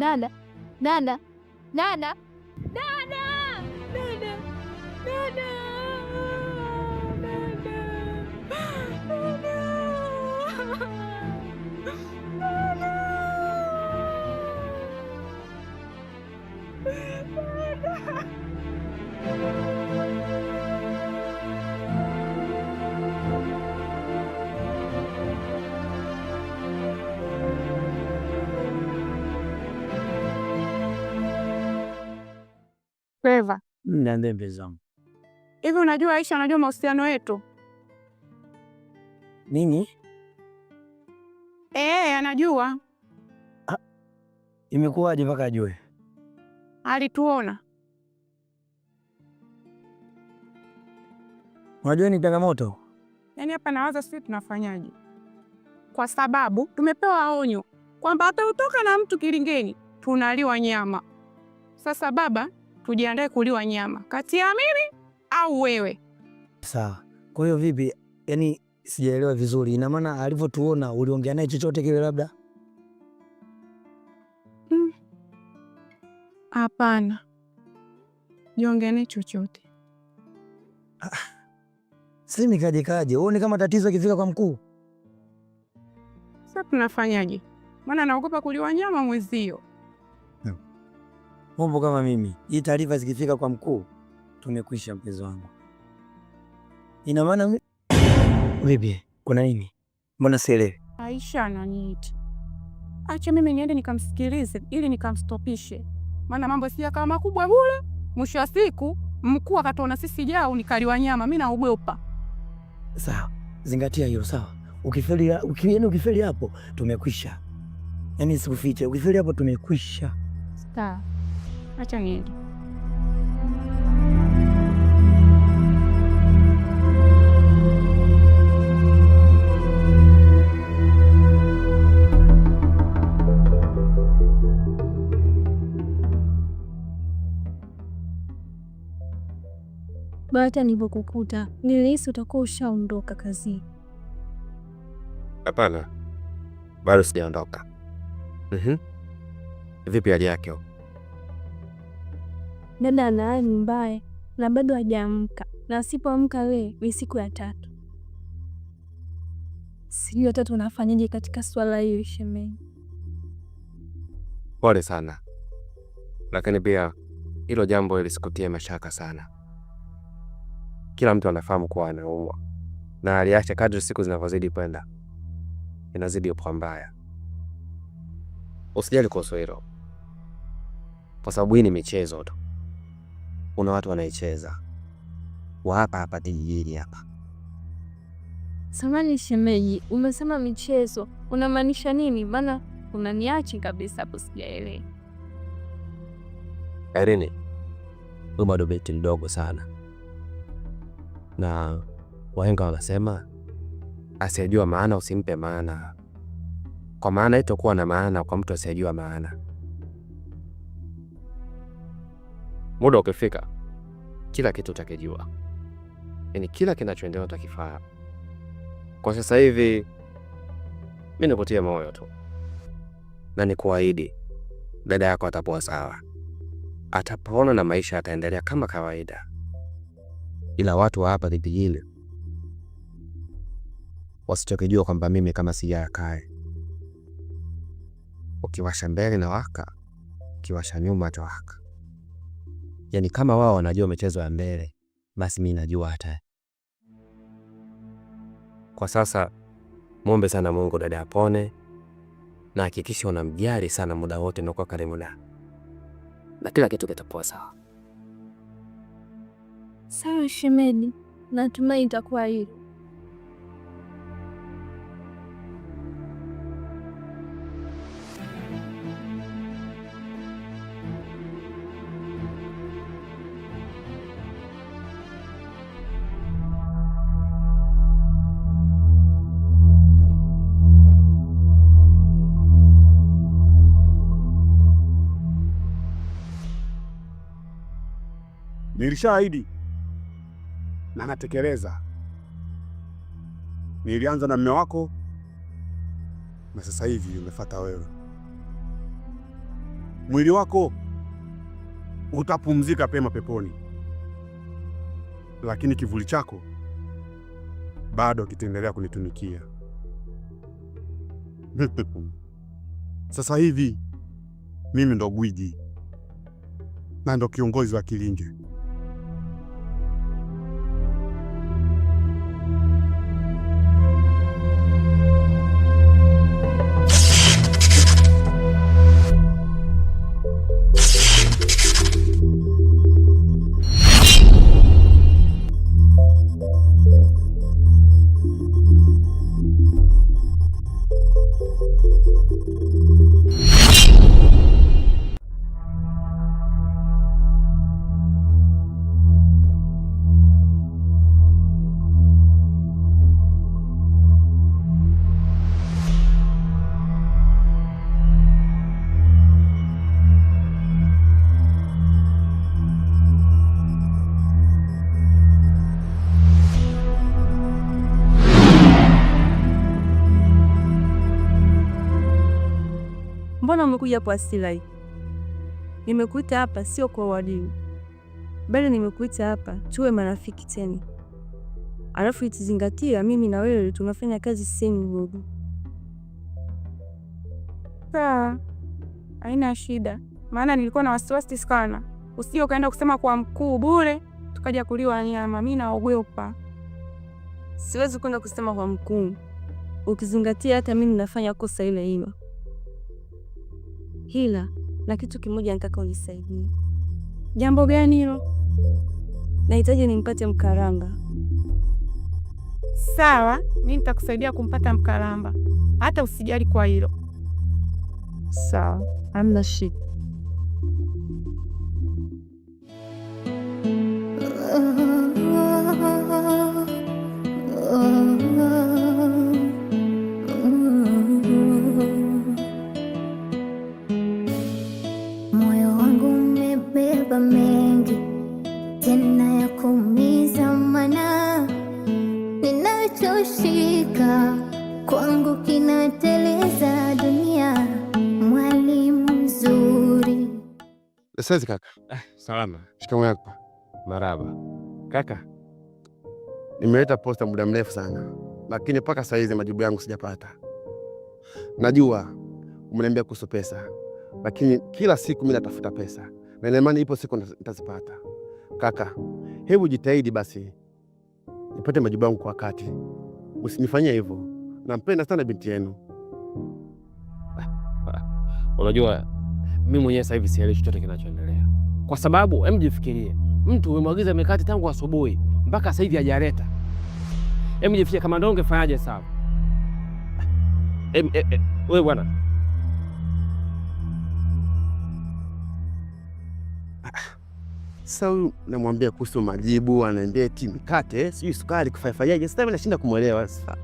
Dada, dada, dada, dada, dada, dada. Feva, Niambie mpenzi wangu. hivi unajua Aisha anajua mahusiano yetu? Nini? Anajua. Imekuwaje mpaka ajue? Alituona. Unajua ni changamoto. Yaani hapa nawaza sisi tunafanyaje? Kwa sababu tumepewa onyo kwamba hata utoka na mtu kilingeni tunaliwa nyama. Sasa baba, tujiandae kuliwa nyama. Kati ya mimi au wewe? Sawa. Kwa hiyo vipi? Yaani sijaelewa vizuri. Ina maana alivyotuona uliongea naye chochote kile labda? Hapana. Jiongea naye chochote. Sisi nikaje? Uone kama tatizo kifika kwa mkuu. Sasa tunafanyaje? Maana naogopa kuliwa nyama mwezio. Mambo kama mimi. Hii taarifa zikifika kwa mkuu, tumekwisha mpenzi wangu. Ina maana vipi? Kuna nini? Mbona sielewi? Aisha ananiita. Acha mimi niende nikamsikilize ili nikamstopishe. Maana mambo si kama makubwa bure. Mwisho wa siku mkuu akatuona sisi jao nikaliwa nyama, mimi naogopa. Sawa. Zingatia hilo sawa. Ukifeli hapo tumekwisha. Yaani sikufiche, ukifeli hapo tumekwisha. Sawa. Acha niende. Hata nilipokukuta nilihisi utakuwa ushaondoka kazini. Hapana, bado sijaondoka. Vipi hali yake? Dada ana hali mbaya na bado hajaamka, na asipoamka leo ni siku ya 3. Sijui hata tunafanyaje katika swala hiyo shemeji. Pole sana, lakini pia hilo jambo lisikutie mashaka sana. Kila mtu anafahamu kuwa anaumwa, na hali yake kadri siku zinavyozidi kwenda inazidi kuwa mbaya. Usijali kuhusu hilo, kwa sababu hii ni michezo tu. Kuna watu wanaicheza wa hapa kijijini hapa. Samahani shemeji, umesema michezo, unamaanisha nini? Maana unaniachi kabisa hapo, sijaelewa. Irene, wewe bado binti mdogo sana, na wahenga wanasema asiyejua maana usimpe maana, kwa maana itakuwa na maana kwa mtu asiyejua maana. Muda ukifika, kila kitu utakijua, yaani kila kinachoendelea utakifahamu. Kwa sasa hivi mimi nikutie moyo tu, na nikuahidi dada yako atapoa sawa, atapona na maisha yataendelea kama kawaida. Ila watu wa hapa kijijini wasichokijua kwamba mimi kama sijakae, ukiwasha mbele na waka, ukiwasha nyuma tawaka. Yaani kama wao wanajua michezo ya mbele, basi mimi najua hata. Kwa sasa muombe sana Mungu dada apone, na hakikisha unamjali sana muda wote na kwa karibu na kila kitu kitakuwa sawa. Sawa shemeji, natumai itakuwa hivyo. Nilishaahidi na natekeleza. Nilianza na mume wako na sasa hivi umefuata wewe. mwili wako utapumzika pema peponi, lakini kivuli chako bado kitaendelea kunitumikia. Sasa hivi mimi ndo gwiji na ndo kiongozi wa Kilinge. Mbona umekuja hapo Asilai? Nimekuita hapa sio kwa uadui, bali nimekuita hapa tuwe marafiki tena. Alafu itizingatia mimi na wewe tunafanya kazi sehemu moja. Sawa, haina shida, maana nilikuwa na wasiwasi sana usije ukaenda kusema kwa mkuu bure tukaja kuliwa nyama. Mimi naogopa. Siwezi kwenda kusema kwa mkuu, ukizingatia hata mimi nafanya kosa ile hilo. Hila na kitu kimoja nataka unisaidie. Jambo gani hilo? Nahitaji nimpate mkaranga. Sawa, mimi nitakusaidia kumpata mkaramba, hata usijali kwa hilo. Sawa, hamna shida. Moyo wangu umebeba mengi tena ya kuumiza, mana ninachoshika kwangu kinateleza. Dunia mwalimu mzuri. Sasa kaka. Salama. Shikamoo yako. Maraba. Kaka, nimeleta posta muda mrefu sana, lakini mpaka saa hizi majibu yangu sijapata. Najua umeniambia kuhusu pesa, lakini kila siku mimi natafuta pesa na ina imani ipo siku nitazipata. Kaka, hebu jitahidi basi nipate majibu yangu kwa wakati. Usinifanyie hivyo. Nampenda sana binti yenu. Unajua mimi mwenyewe sasa hivi sielewi chochote kinachoendelea. Kwa sababu hem, jifikirie. Mtu umemwagiza mikate tangu asubuhi mpaka sasa hivi hajaleta. Hem, jifikirie kama ndio ungefanyaje sawa? Wewe bwana. Sasa namwambia kuhusu majibu, anaambia eti mikate, sijui sukari kufafanyaje. Sasa mimi nashinda kumuelewa sasa.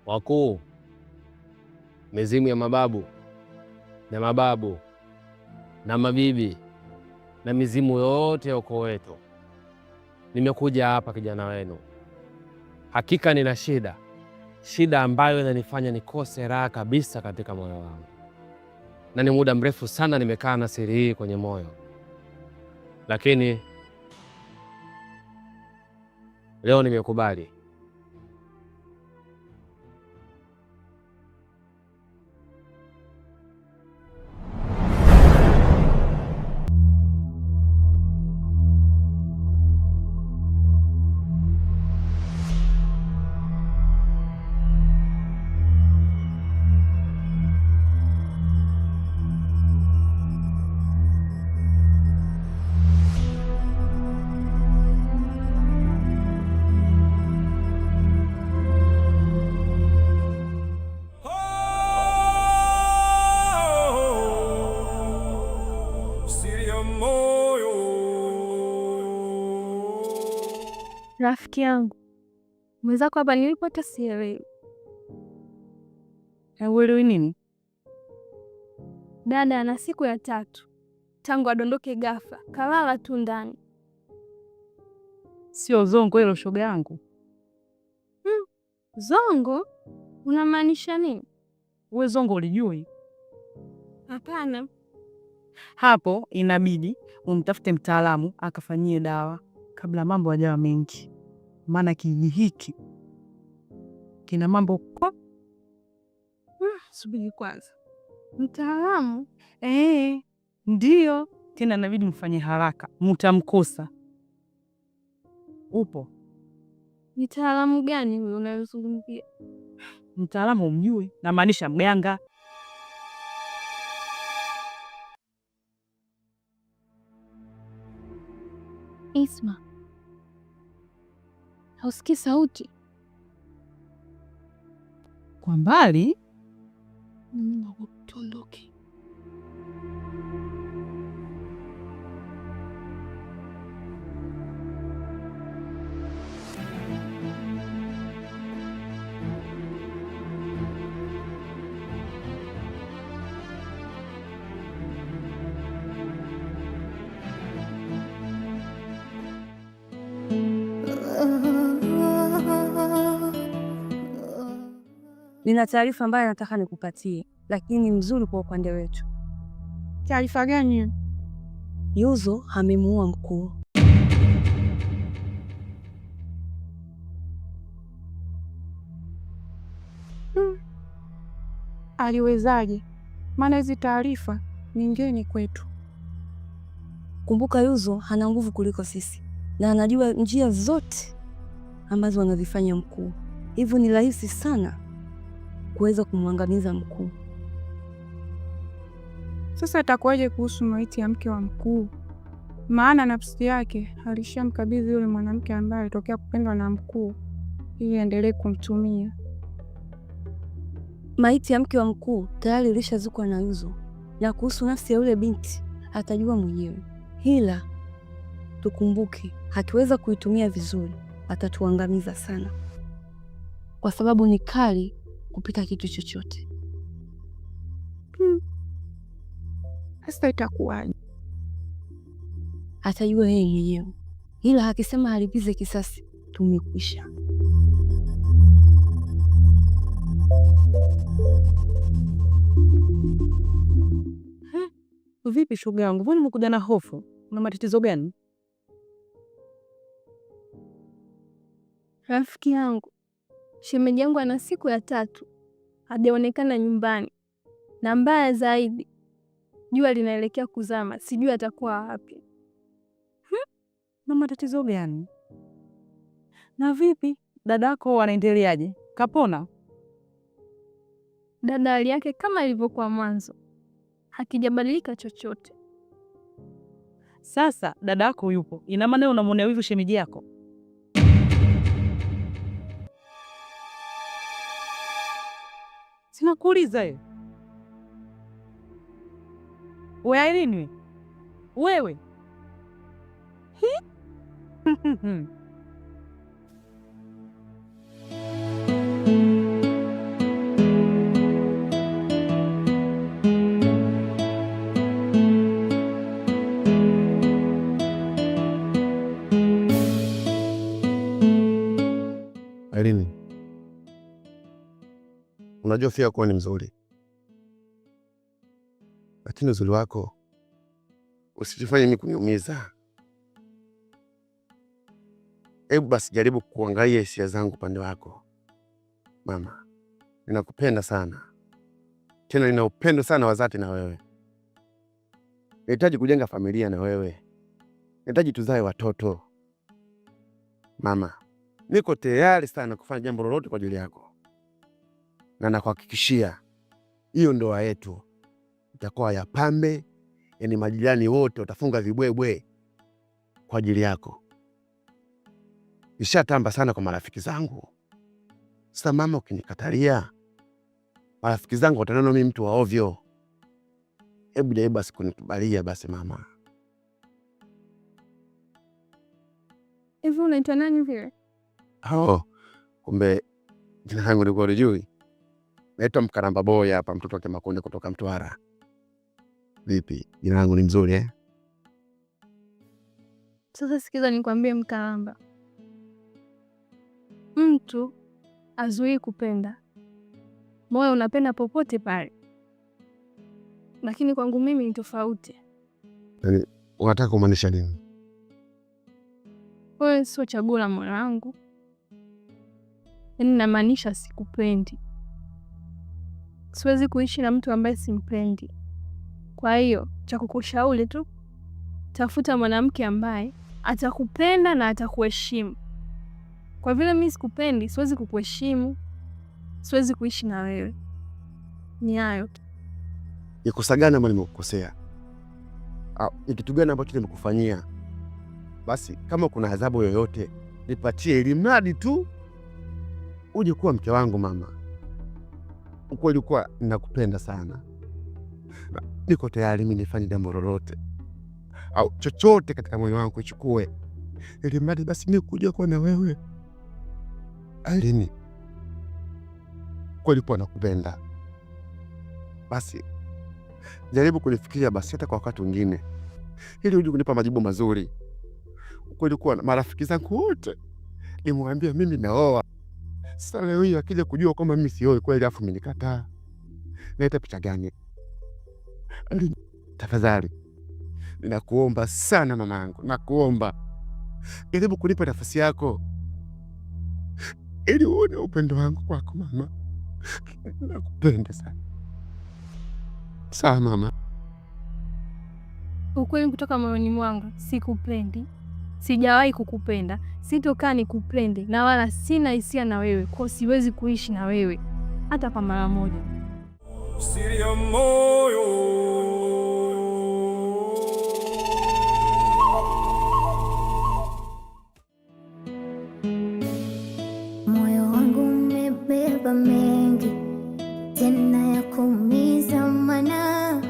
Wakuu, mizimu ya mababu na mababu na mabibi na mizimu yote ya ukoo wetu, nimekuja hapa kijana wenu. Hakika nina shida ambayo inanifanya nikose raha kabisa katika moyo wangu, na ni muda mrefu sana nimekaa na siri hii kwenye moyo, lakini leo nimekubali. Rafiki yangu, mwenzako hapa nilipo hata sielewi. Hauelewi nini? Dada ana siku ya 3 tangu adondoke ghafla, kalala tu ndani. Sio zongo hilo shoga yangu. Zongo? Unamaanisha nini? Uwe zongo ulijui? Hapana. Hapo inabidi umtafute mtaalamu akafanyie dawa kabla mambo hajawa mengi, maana kijiji hiki kina mambo kwa. Subiri kwanza. Mtaalamu? Ndio. Tena inabidi mfanye haraka, mtamkosa. Upo? Mtaalamu gani huyo unayozungumzia? Mtaalamu umjui? Namaanisha mganga. Isma, hausikii sauti? Kwa mbali? Tuondoke. Nina taarifa ambayo nataka nikupatie, lakini ni nzuri kwa upande wetu. Taarifa gani? Yuzo amemuua mkuu. Aliwezaje? Maana hizi taarifa ni ngeni kwetu. Kumbuka Yuzo hana nguvu kuliko sisi na anajua njia zote ambazo wanazifanya mkuu, hivyo ni rahisi sana kuweza kumwangamiza mkuu. Sasa itakuwaje kuhusu maiti ya mke wa mkuu? Maana nafsi yake alishamkabidhi yule mwanamke ambaye alitokea kupendwa na mkuu ili aendelee kumtumia. Maiti ya mke wa mkuu tayari ilishazikwa na Yuzo, na kuhusu nafsi ya yule binti atajua mwenyewe, ila tukumbuke, hatuweza kuitumia vizuri, atatuangamiza sana, kwa sababu ni kali kupita kitu chochote. Sasa itakuwaje? Atajua yeye mwenyewe, ila akisema halipize kisasi, tumekwisha. Vipi shoga yangu, mbona umekuja na hofu? Una matatizo gani? Rafiki yangu, shemeji yangu ana siku ya 3 hajaonekana nyumbani, na mbaya zaidi, jua linaelekea kuzama, sijui atakuwa wapi. Na matatizo gani? Na vipi dadako anaendeleaje? Kapona? Dada hali yake kama ilivyokuwa mwanzo, hakijabadilika chochote. Sasa dadako yupo, ina maana unamwonea wivu shemeji yako? Sinakuuliza wewe. Wewe nini? Wewe. Irene, unajua Fia kuwa ni mzuri, lakini uzuri wako usijifanye mimi kuniumiza. Hebu basi jaribu kuangalia hisia zangu upande wako. Mama, ninakupenda sana, tena nina upendo sana wa dhati na wewe. Nahitaji kujenga familia na wewe, nahitaji tuzae watoto. Mama, niko tayari sana kufanya jambo lolote kwa ajili yako, na nakuhakikishia hiyo ndoa yetu itakuwa ya pambe, yaani majirani wote watafunga vibwebwe kwa ajili yako. Nishatamba sana kwa marafiki zangu. Sasa mama, ukinikatalia, marafiki zangu watanena mimi mtu wa ovyo. Hebu jaribu basi kunikubalia basi mama. Hivi unaitwa nani vile? Kumbe jina langu liko lijui. Naitwa Mkaramba Boy hapa, mtoto wa Makonde kutoka Mtwara. Vipi? Jina langu ni mzuri eh? Sasa sikiza nikwambie Mkaramba. Mtu azuii kupenda. Moyo unapenda popote pale. Lakini kwangu mimi ni tofauti. Yaani unataka kumaanisha nini? Wewe sio chaguo la moyo wangu. Yaani namaanisha sikupendi. Siwezi kuishi na mtu ambaye simpendi. Kwa hiyo cha kukushauri tu, tafuta mwanamke ambaye atakupenda na atakuheshimu. Kwa vile mimi sikupendi, siwezi kukuheshimu, siwezi kuishi na wewe. Ni hayo tu. Ni kosa gani ambalo nimekukosea? Ni kitu gani ambacho nimekufanyia? Basi kama kuna adhabu yoyote nipatie, ili mradi tu uje kuwa mke wangu mama. Ukweli kwa ninakupenda sana. Niko tayari mimi nifanye jambo lolote au chochote katika moyo wangu ichukue, ili mradi basi mimi kuja kuwa na wewe. Alini kweli kwa nakupenda. Basi jaribu kunifikiria basi hata kwa wakati mwingine, ili uje kunipa majibu mazuri. Kweli kwa marafiki zangu wote nimwambia mimi naoa. Sasa leo hii akija kujua kwamba mimi sioi kweli afu mimi nikataa, naita picha gani? Tafadhali ninakuomba sana mamangu, nakuomba jaribu kunipa nafasi yako ili uone upendo wangu kwako mama. Nakupenda sana. Sawa mama. Ukweli kutoka moyoni mwangu, sikupendi. Sijawahi kukupenda, sitokaa nikupende, na wala sina hisia na wewe, kwa siwezi kuishi na wewe hata kwa mara moja. Siri ya moyo. Moyo wangu umebeba mengi tena ya kuumiza, mana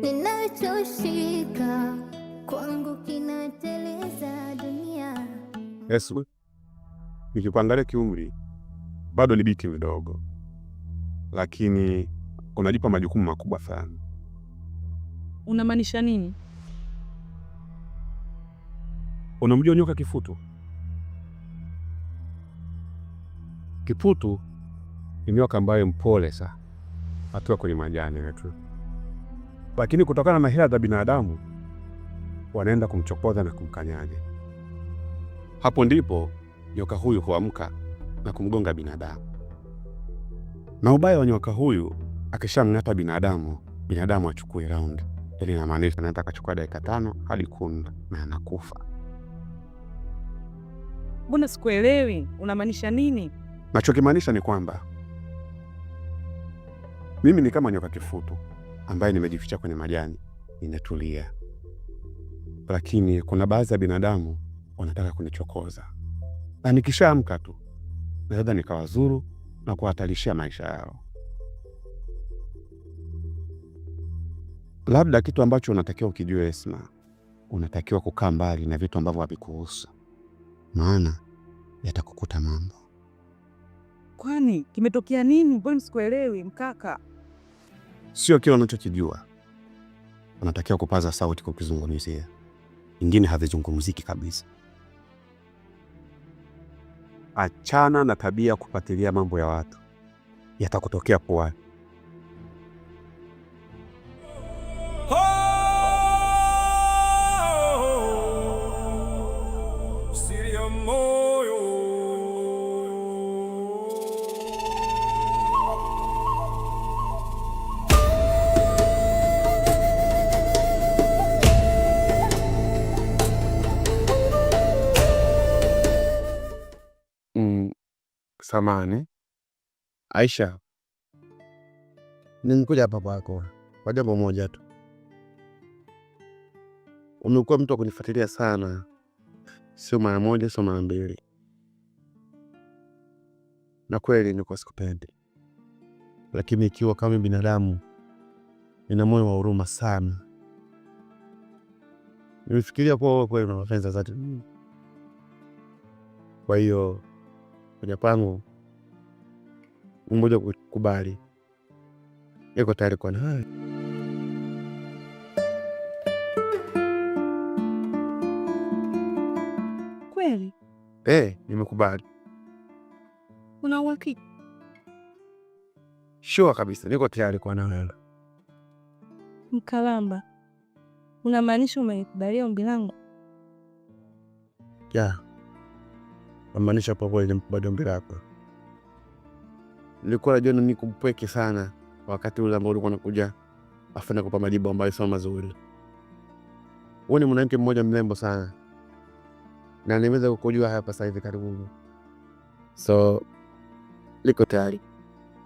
ninachoshika kwangu kinateleza dunia. Yesu, nikikuangalia kiumri bado ni binti mdogo, lakini unajipa majukumu makubwa sana. Unamaanisha nini? Unamjua nyoka Kifutu? Kifutu ni nyoka ambaye mpole sana, atua kwenye majani yetu, lakini kutokana na hila za binadamu wanaenda kumchokoza na kumkanyaga. Hapo ndipo nyoka huyu huamka na kumgonga binadamu. Na ubaya wa nyoka huyu, akishamng'ata binadamu achukue raundi, ili inamaanisha anaweza akachukua dakika 5 hadi 10 na anakufa. Mbona sikuelewi? Unamaanisha nini? Nachokimaanisha ni kwamba mimi ni kama nyoka Kifutu ambaye nimejificha kwenye majani, ninatulia. Lakini kuna baadhi ya binadamu wanataka kunichokoza, na nikishaamka tu naweza nikawazuru na kuhatarishia maisha yao. Labda kitu ambacho unatakiwa ukijue Esma, unatakiwa kukaa mbali na vitu ambavyo havikuhusu, maana yatakukuta mambo. Kwani kimetokea nini? Mbona sikuelewi mkaka? Sio kila unachokijua unatakiwa kupaza sauti kukizungumzia, ingine havizungumziki kabisa. Achana na tabia kupatilia mambo ya watu, yatakutokea puani. Siri ya moyo. Samani Aisha, nimekuja hapa kwako kwa jambo moja tu. Umekuwa mtu wa kunifuatilia sana, sio mara moja, sio mara mbili, na kweli niko sikupendi, lakini ikiwa kama binadamu nina moyo wa huruma sana. Nimefikiria kwa kweli una mapenzi dhati, Kwa hiyo kwenye pangu mmoja kukubali, niko tayari kwa nawe. Kweli? Nimekubali. Una uhakika? Sure kabisa, niko tayari kwa nawe. Mkalamba, unamaanisha umenikubalia ombi langu? Ya, namaanisha kwa kweli nimekubali ombi lako. Nilikuwa najua niko mpweke sana wakati ule ambao ulikuwa unakuja afanya kupa majibu ambayo sio mazuri. Wewe ni mwanamke mmoja mrembo sana, na nimeweza kukujua hapa sasa hivi karibuni. So, niko tayari.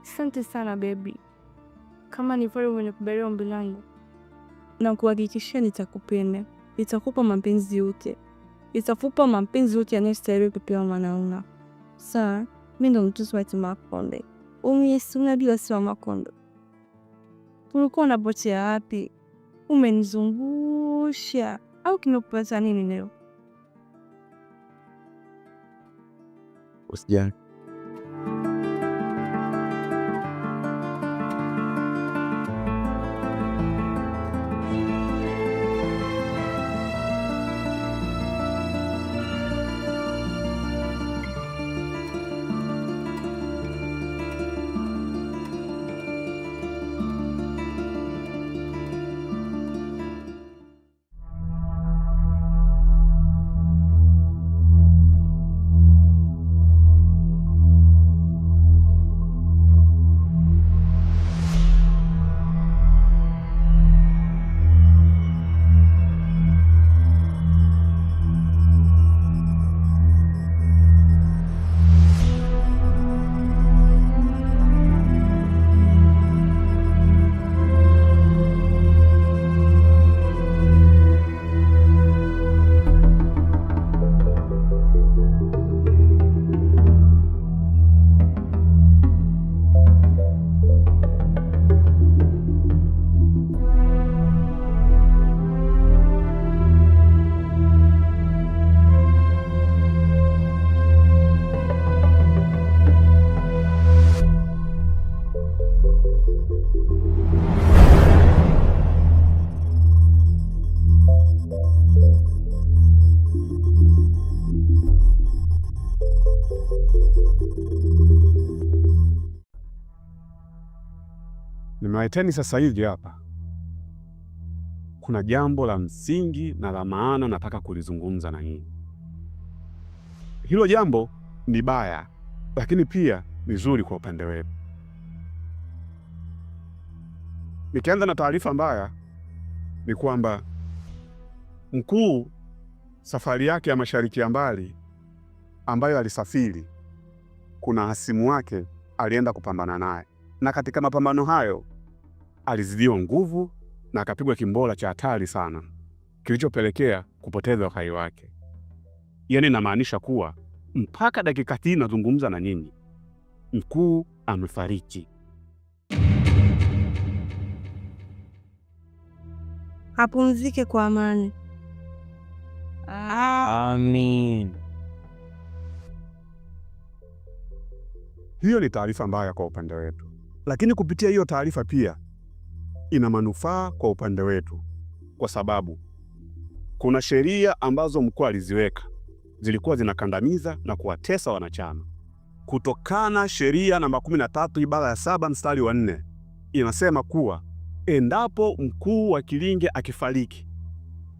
Asante sana baby. Kama ni kweli umenikubalia ombi langu, na kuhakikishia nitakupenda. Nitakupa mapenzi yote. Nitakupa mapenzi yote yanayostahili kupewa mwanaume. Sawa, mimi ndo mtoto wa Makonde. Umesuna bila si wa Makonde. Ulikuwa unapotea wapi? Umenizungusha au kimekupata nini leo? Usijali. Nimewaiteni sasa hivi hapa. Kuna jambo la msingi na la maana nataka kulizungumza na nyinyi. Hilo jambo ni baya, lakini pia ni zuri kwa upande wetu. Nikianza na taarifa mbaya, ni kwamba mkuu safari yake ya mashariki ya mbali ambayo alisafiri, kuna hasimu wake alienda kupambana naye, na katika mapambano hayo alizidiwa nguvu na akapigwa kimbola cha hatari sana kilichopelekea kupoteza uhai wake. Yaani inamaanisha kuwa mpaka dakika hii nazungumza na nyinyi, mkuu amefariki. Apumzike kwa amani. Amin. Hiyo ni taarifa mbaya kwa upande wetu, lakini kupitia hiyo taarifa pia ina manufaa kwa upande wetu, kwa sababu kuna sheria ambazo mkuu aliziweka zilikuwa zinakandamiza na kuwatesa wanachama. Kutokana sheria namba 13 ibara ya 7 mstari wa 4 inasema kuwa endapo mkuu wa Kilinge akifariki,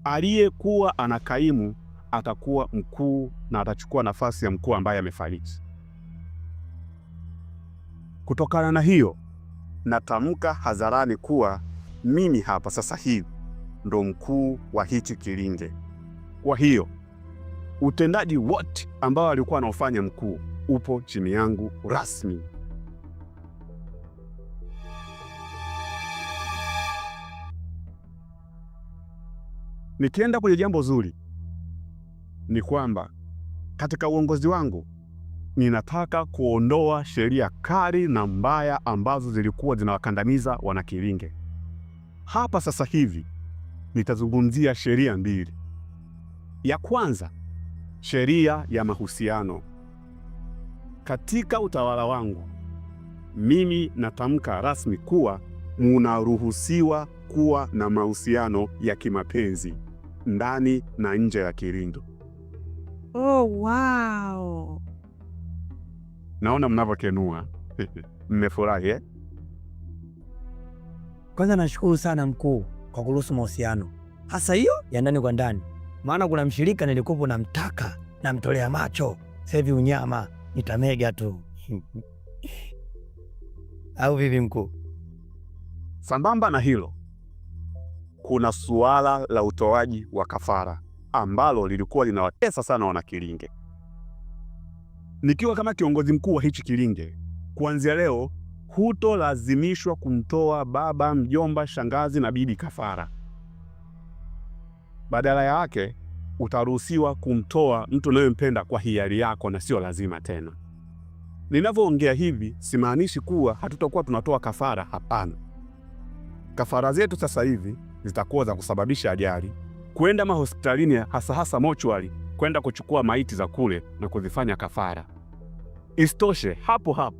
aliyekuwa anakaimu atakuwa mkuu na atachukua nafasi ya mkuu ambaye amefariki. Kutokana na hiyo, natamka hadharani kuwa mimi hapa sasa hivi ndo mkuu wa hichi Kilinge. Kwa hiyo utendaji wote ambao alikuwa anaofanya mkuu upo chini yangu rasmi. Nikienda kwenye jambo zuri, ni kwamba katika uongozi wangu ninataka kuondoa sheria kali na mbaya ambazo zilikuwa zinawakandamiza wanakilinge. Hapa sasa hivi nitazungumzia sheria mbili. Ya kwanza, sheria ya mahusiano katika utawala wangu mimi natamka rasmi kuwa munaruhusiwa kuwa na mahusiano ya kimapenzi ndani na nje ya Kilindo. Oh, wow. Naona mnavyokenua. Mmefurahi eh? Kwanza nashukuru sana mkuu kwa kuruhusu mahusiano, hasa hiyo ya ndani kwa ndani, maana kuna mshirika nilikuwa namtaka namtolea macho, sasa hivi unyama nitamega tu. Au vipi mkuu? Sambamba na hilo, kuna suala la utoaji wa kafara ambalo lilikuwa linawatesa sana wanakilinge. Nikiwa kama kiongozi mkuu wa hichi kilinge, kuanzia leo hutolazimishwa kumtoa baba, mjomba, shangazi na bibi kafara. Badala yake utaruhusiwa kumtoa mtu unayempenda kwa hiari yako na sio lazima tena. Ninavyoongea hivi simaanishi kuwa hatutakuwa tunatoa kafara, hapana. Kafara zetu sasa hivi zitakuwa za kusababisha ajali, kwenda mahospitalini, hasa mochwari, kwenda kuchukua maiti za kule na kuzifanya kafara. Isitoshe, hapo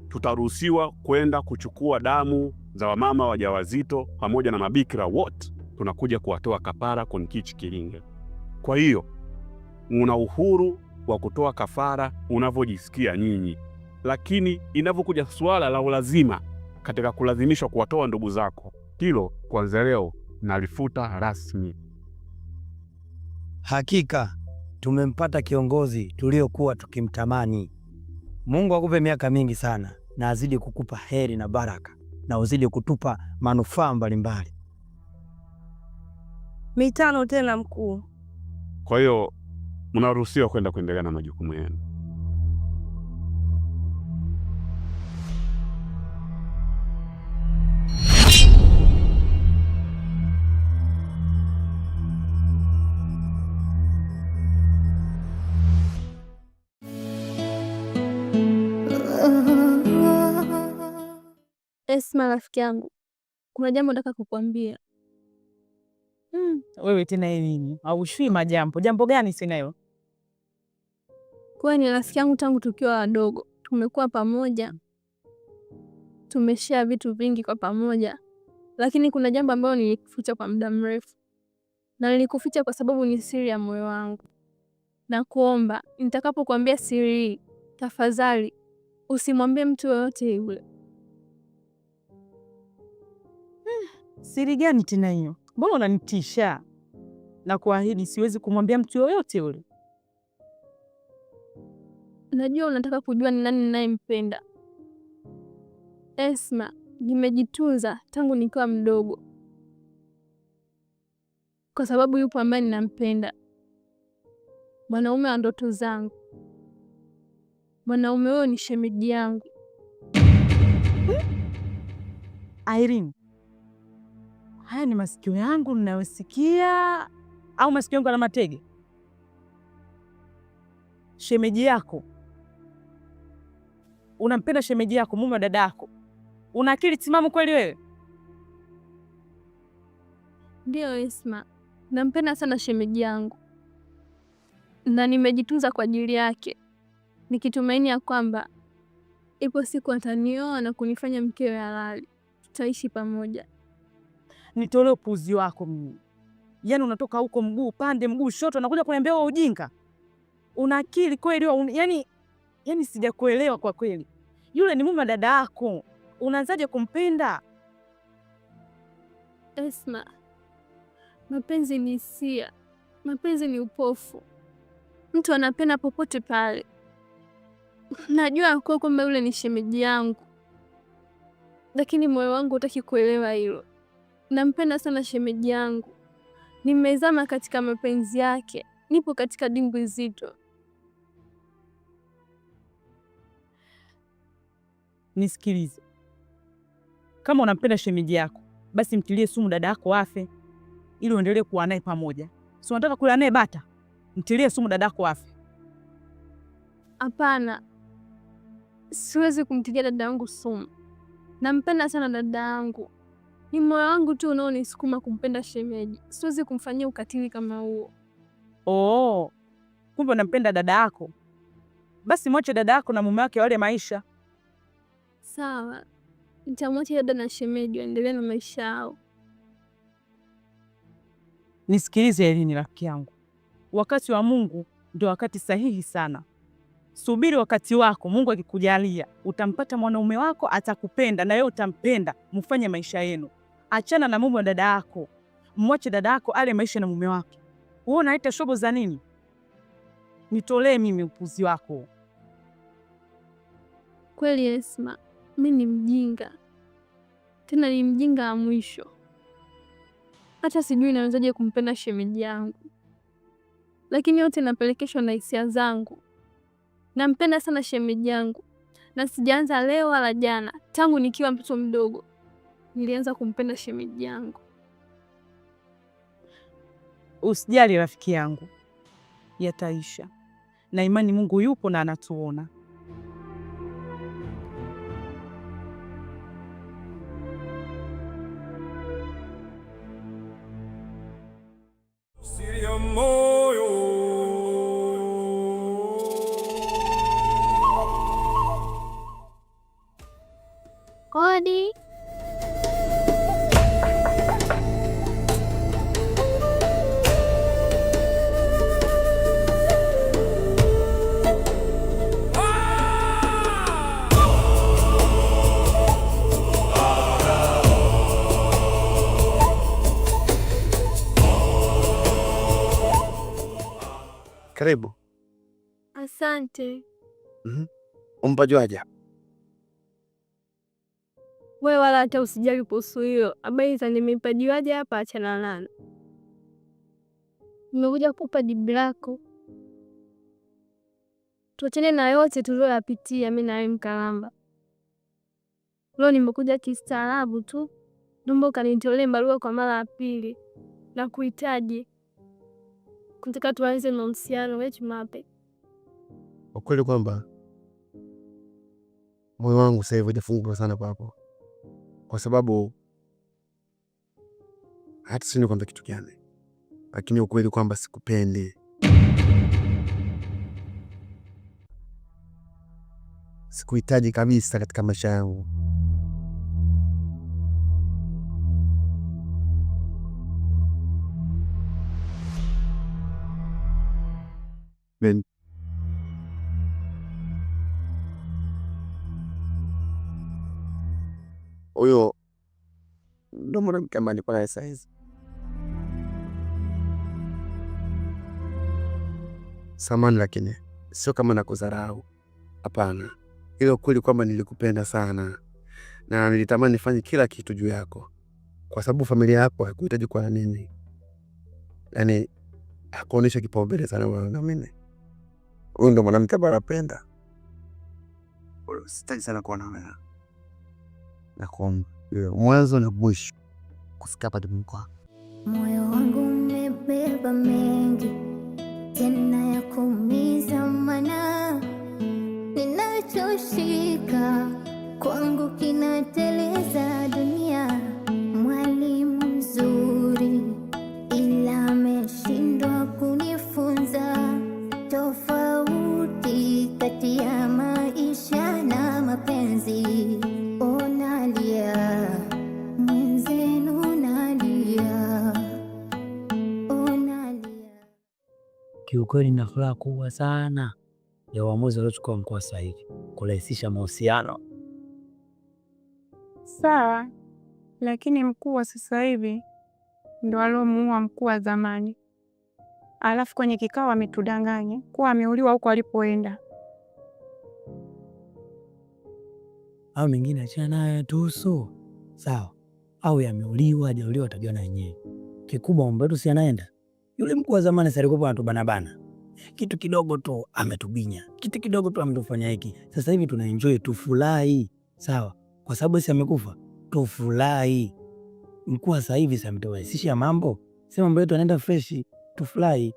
tutaruhusiwa kwenda kuchukua damu za wamama wajawazito pamoja na mabikira wote, tunakuja kuwatoa kafara kwenye hichi kilinge. Kwa hiyo una uhuru wa kutoa kafara unavyojisikia nyinyi, lakini inavyokuja suala la ulazima katika kulazimishwa kuwatoa ndugu zako, hilo kuanzia leo nalifuta rasmi. Hakika tumempata kiongozi tuliokuwa tukimtamani. Mungu akupe miaka mingi sana na azidi kukupa heri na baraka na uzidi kutupa manufaa mbalimbali. Mitano tena mkuu. Kwa hiyo mnaruhusiwa kwenda kuendelea na majukumu yenu. Esma, rafiki yangu, kuna jambo nataka kukuambia. Wewe tena nini? Haushui majambo. Jambo gani sinayo? Kwa ni rafiki yangu tangu tukiwa wadogo. Tumekuwa pamoja. Tumeshare vitu vingi kwa pamoja. Lakini kuna jambo ambalo nilikuficha kwa muda mrefu. Na nilikuficha kwa sababu ni siri ya moyo wangu. Na kuomba, nitakapokuambia siri hii, tafadhali usimwambie mtu yoyote yule. Siri gani tena hiyo? Mbona unanitisha? Na kuahidi siwezi kumwambia mtu yoyote yule. Najua unataka kujua ni nani ninayempenda. Esma, nimejitunza tangu nikiwa mdogo. Kwa sababu yupo ambaye ninampenda. Mwanaume wa ndoto zangu. Mwanaume huyo ni shemeji yangu. Irene, haya ni masikio yangu ninayosikia au masikio yangu yana matege? Shemeji yako? Unampenda shemeji yako, mume wa dada yako? Una akili timamu kweli wewe? Ndio Esma, nampenda sana shemeji yangu. Na nimejitunza kwa ajili yake. Nikitumaini ya kwamba ipo siku atanioa na kunifanya mkewe halali. Tutaishi pamoja. Nitolee upuzi wako mimi. Yaani unatoka huko mguu pande mguu shoto unakuja kuniambia wewe ujinga. Una akili kweli wewe? Yaani sijakuelewa kwa kweli. Yule ni mume wa dada yako. Unaanzaje kumpenda? Esma, mapenzi ni hisia. Mapenzi ni upofu. Mtu anapenda popote pale. Najua kwa kwamba yule ni shemeji yangu. Lakini moyo wangu hutaki kuelewa hilo. Nampenda sana shemeji yangu. Nimezama katika mapenzi yake. Nipo katika dimbwi zito. Nisikilize. Kama unampenda shemeji yako, basi mtilie sumu dada yako afe ili uendelee kuwa naye pamoja. Si unataka kula naye bata? Mtilie sumu dada yako afe. Hapana. Siwezi kumtilia dada yangu sumu. Nampenda sana dada yangu. Ni moyo wangu tu unaonisukuma kumpenda shemeji. Siwezi kumfanyia ukatili kama huo. Oh, kumbe unampenda dada yako. basi mwache dada yako na mume wake wale maisha. Sawa, nitamwacha dada na shemeji waendelee na maisha yao. Nisikilize Elini rafiki yangu, wakati wa Mungu ndio wakati sahihi sana. Subiri wakati wako, Mungu akikujalia utampata mwanaume wako, atakupenda na wewe utampenda, mfanye maisha yenu. Achana na mume wa dada yako, mwache dada yako ale maisha na mume wake. Wewe unaita shobo za nini? Nitolee mimi upuzi wako. Kweli Esma, mimi ni mjinga, tena ni mjinga wa mwisho. Hata sijui nawezaje kumpenda shemeji yangu, lakini yote napelekeshwa na hisia zangu. Nampenda sana shemeji yangu, na sijaanza leo wala jana. Tangu nikiwa mtoto mdogo nilianza kumpenda shemeji yangu. Usijali rafiki yangu, yataisha na imani Mungu yupo na anatuona. Siri ya moyo. Kodi. Karibu. Asante. Umpajuaje? Wewe wala hata usijali kuhusu hiyo. Habari za nimepajiwaje hapa achana nana. Nimekuja kukupa jibu lako. Tuachane na yote tuliyoyapitia mimi na wewe Mkalamba. Leo nimekuja kistaarabu tu. Naomba ukanitolee barua kwa mara ya pili. Na kuhitaji. Kutaka tuanze mahusiano wetu mapya. Ukweli kwamba moyo wangu sasa hivi hujafunguka sana kwako, kwa sababu hata sini kwamba kitu gani, lakini ukweli kwamba sikupendi. Sikuhitaji kabisa katika maisha yangu. Huyo ndo mwanamke ambaye niko naye saizi. Samahani, lakini sio kama nakudharau. Hapana, ile ukweli kwamba nilikupenda sana na nilitamani nifanye kila kitu juu yako, kwa sababu familia yako haikuhitaji kuwa na mimi. Yaani hakuonyesha kipaumbele sana wewe na mimi. Huyo ndo mwanamke ambaye napenda. Sitaki sana kuwa na wewe. Na kuomba mwanzo na mwisho kufika hapa dimkwa. Moyo wangu umebeba mengi tena ya kuumiza, mana ninachoshika kwangu kinateleza. Dunia mwalimu mzuri, ila ameshindwa kunifunza tofauti kati ya maisha na mapenzi. Kiukweli nina furaha kubwa sana ya uamuzi uliochukua mkuu sasa hivi kurahisisha mahusiano. Sawa, lakini mkuu wa sasa hivi ndo aliomuua mkuu wa zamani, alafu kwenye kikao ametudanganya kuwa ameuliwa huko alipoenda. Au mengine achana nayo tuhusu. Sawa, au yameuliwa hajauliwa utajua na wenyewe. Kikubwa mambo yetu si anaenda. Yule mkuu wa zamani sasa alikuwa anatubana. Kitu kidogo tu ametubinya. Kitu kidogo tu ametufanya hiki. Sasa hivi tuna enjoy, tufurahi. Sawa, kwa sababu si amekufa, tufurahi. Mkuu sasa hivi sasa amerahisisha mambo. Sema mambo yetu yanaenda fresh, tufurahi.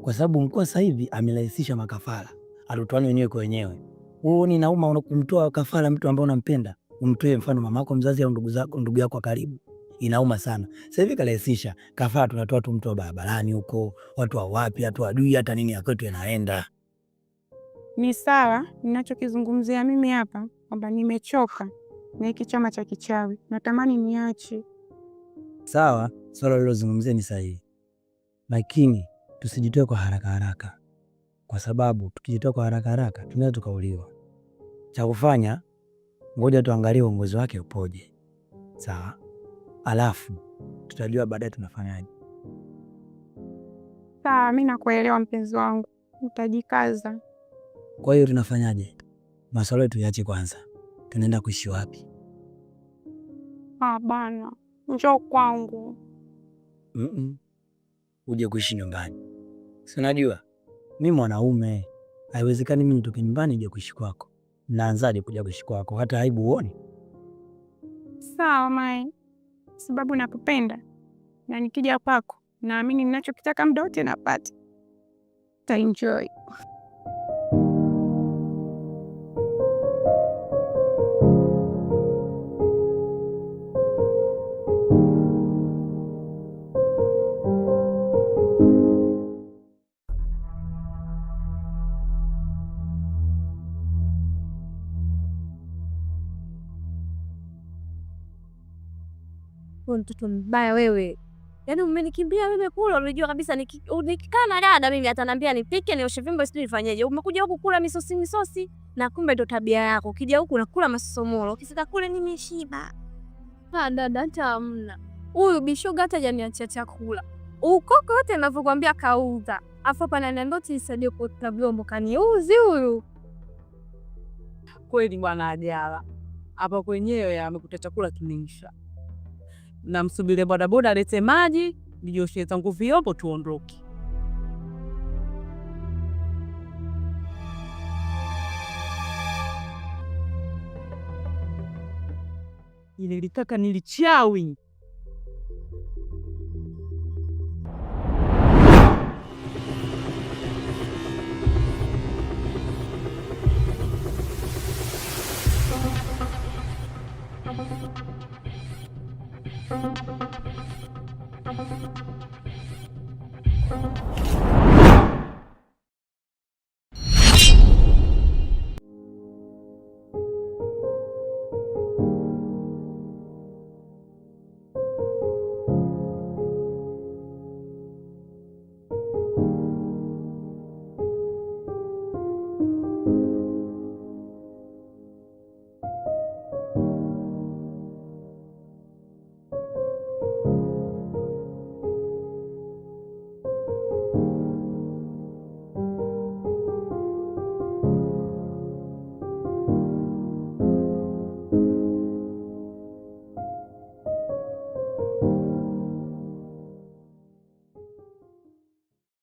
Kwa sababu mkuu sasa hivi amerahisisha makafara. Atutoane wenyewe kwa wenyewe. Wewe ni nauma unakumtoa kafara mtu ambaye unampenda, umtoe mfano mamako mzazi au ndugu yako wa karibu. Inauma sana. Sasa hivi karahisisha. Kafara tunatoa tu mtu wa barabarani huko, watu wa wapi, watu adui, hata nini ya kwetu yanaenda. ni sawa ninachokizungumzia mimi hapa kwamba nimechoka na hiki chama cha kichawi, natamani niache. Sawa, swala lilozungumzia ni sahihi, lakini tusijitoe kwa haraka haraka, kwa sababu tukijitoa kwa haraka haraka tunaweza tukauliwa. Cha kufanya, ngoja tuangalie uongozi wake upoje, sawa? Alafu tutajua baadaye tunafanyaje. Sawa, mimi nakuelewa mpenzi wangu, utajikaza. Kwa hiyo tunafanyaje? Maswala yetu yache kwanza, tunaenda kuishi wapi? Bana, njoo kwangu. Uje kuishi nyumbani, si unajua mimi mwanaume, haiwezekani mimi nitoke nyumbani nije kuishi kwako. Naanzaje kuja kuishi kwako? Hata aibu uone? Sawa Mai, sababu nakupenda na nikija kwako naamini ninachokitaka muda wote napata. Enjoy. Mtoto mbaya wewe. Yaani umenikimbia mimi kula, unajua kabisa nikikaa na dada mimi atanambia nipike, nioshe vyombo, sijui nifanyeje. Umekuja huku kula misosi na kumbe ndo tabia yako. Ukija huku unakula masosomolo. Ukifika kule nimeshiba. Dada hata hamna. Huyu bishoga hata janiachia chakula. Ukoko wote ninavyokuambia kauza. Afu hapa ananiambia nisaidie kuosha vyombo, kaniuzi huyu. Kweli bwana Ajala. Hapa kwenyewe amekuta chakula kimeisha. Namsubiria bodaboda alete maji, nioshe zangu vyombo tuondoke. Ile litaka nilichawi. Thank you.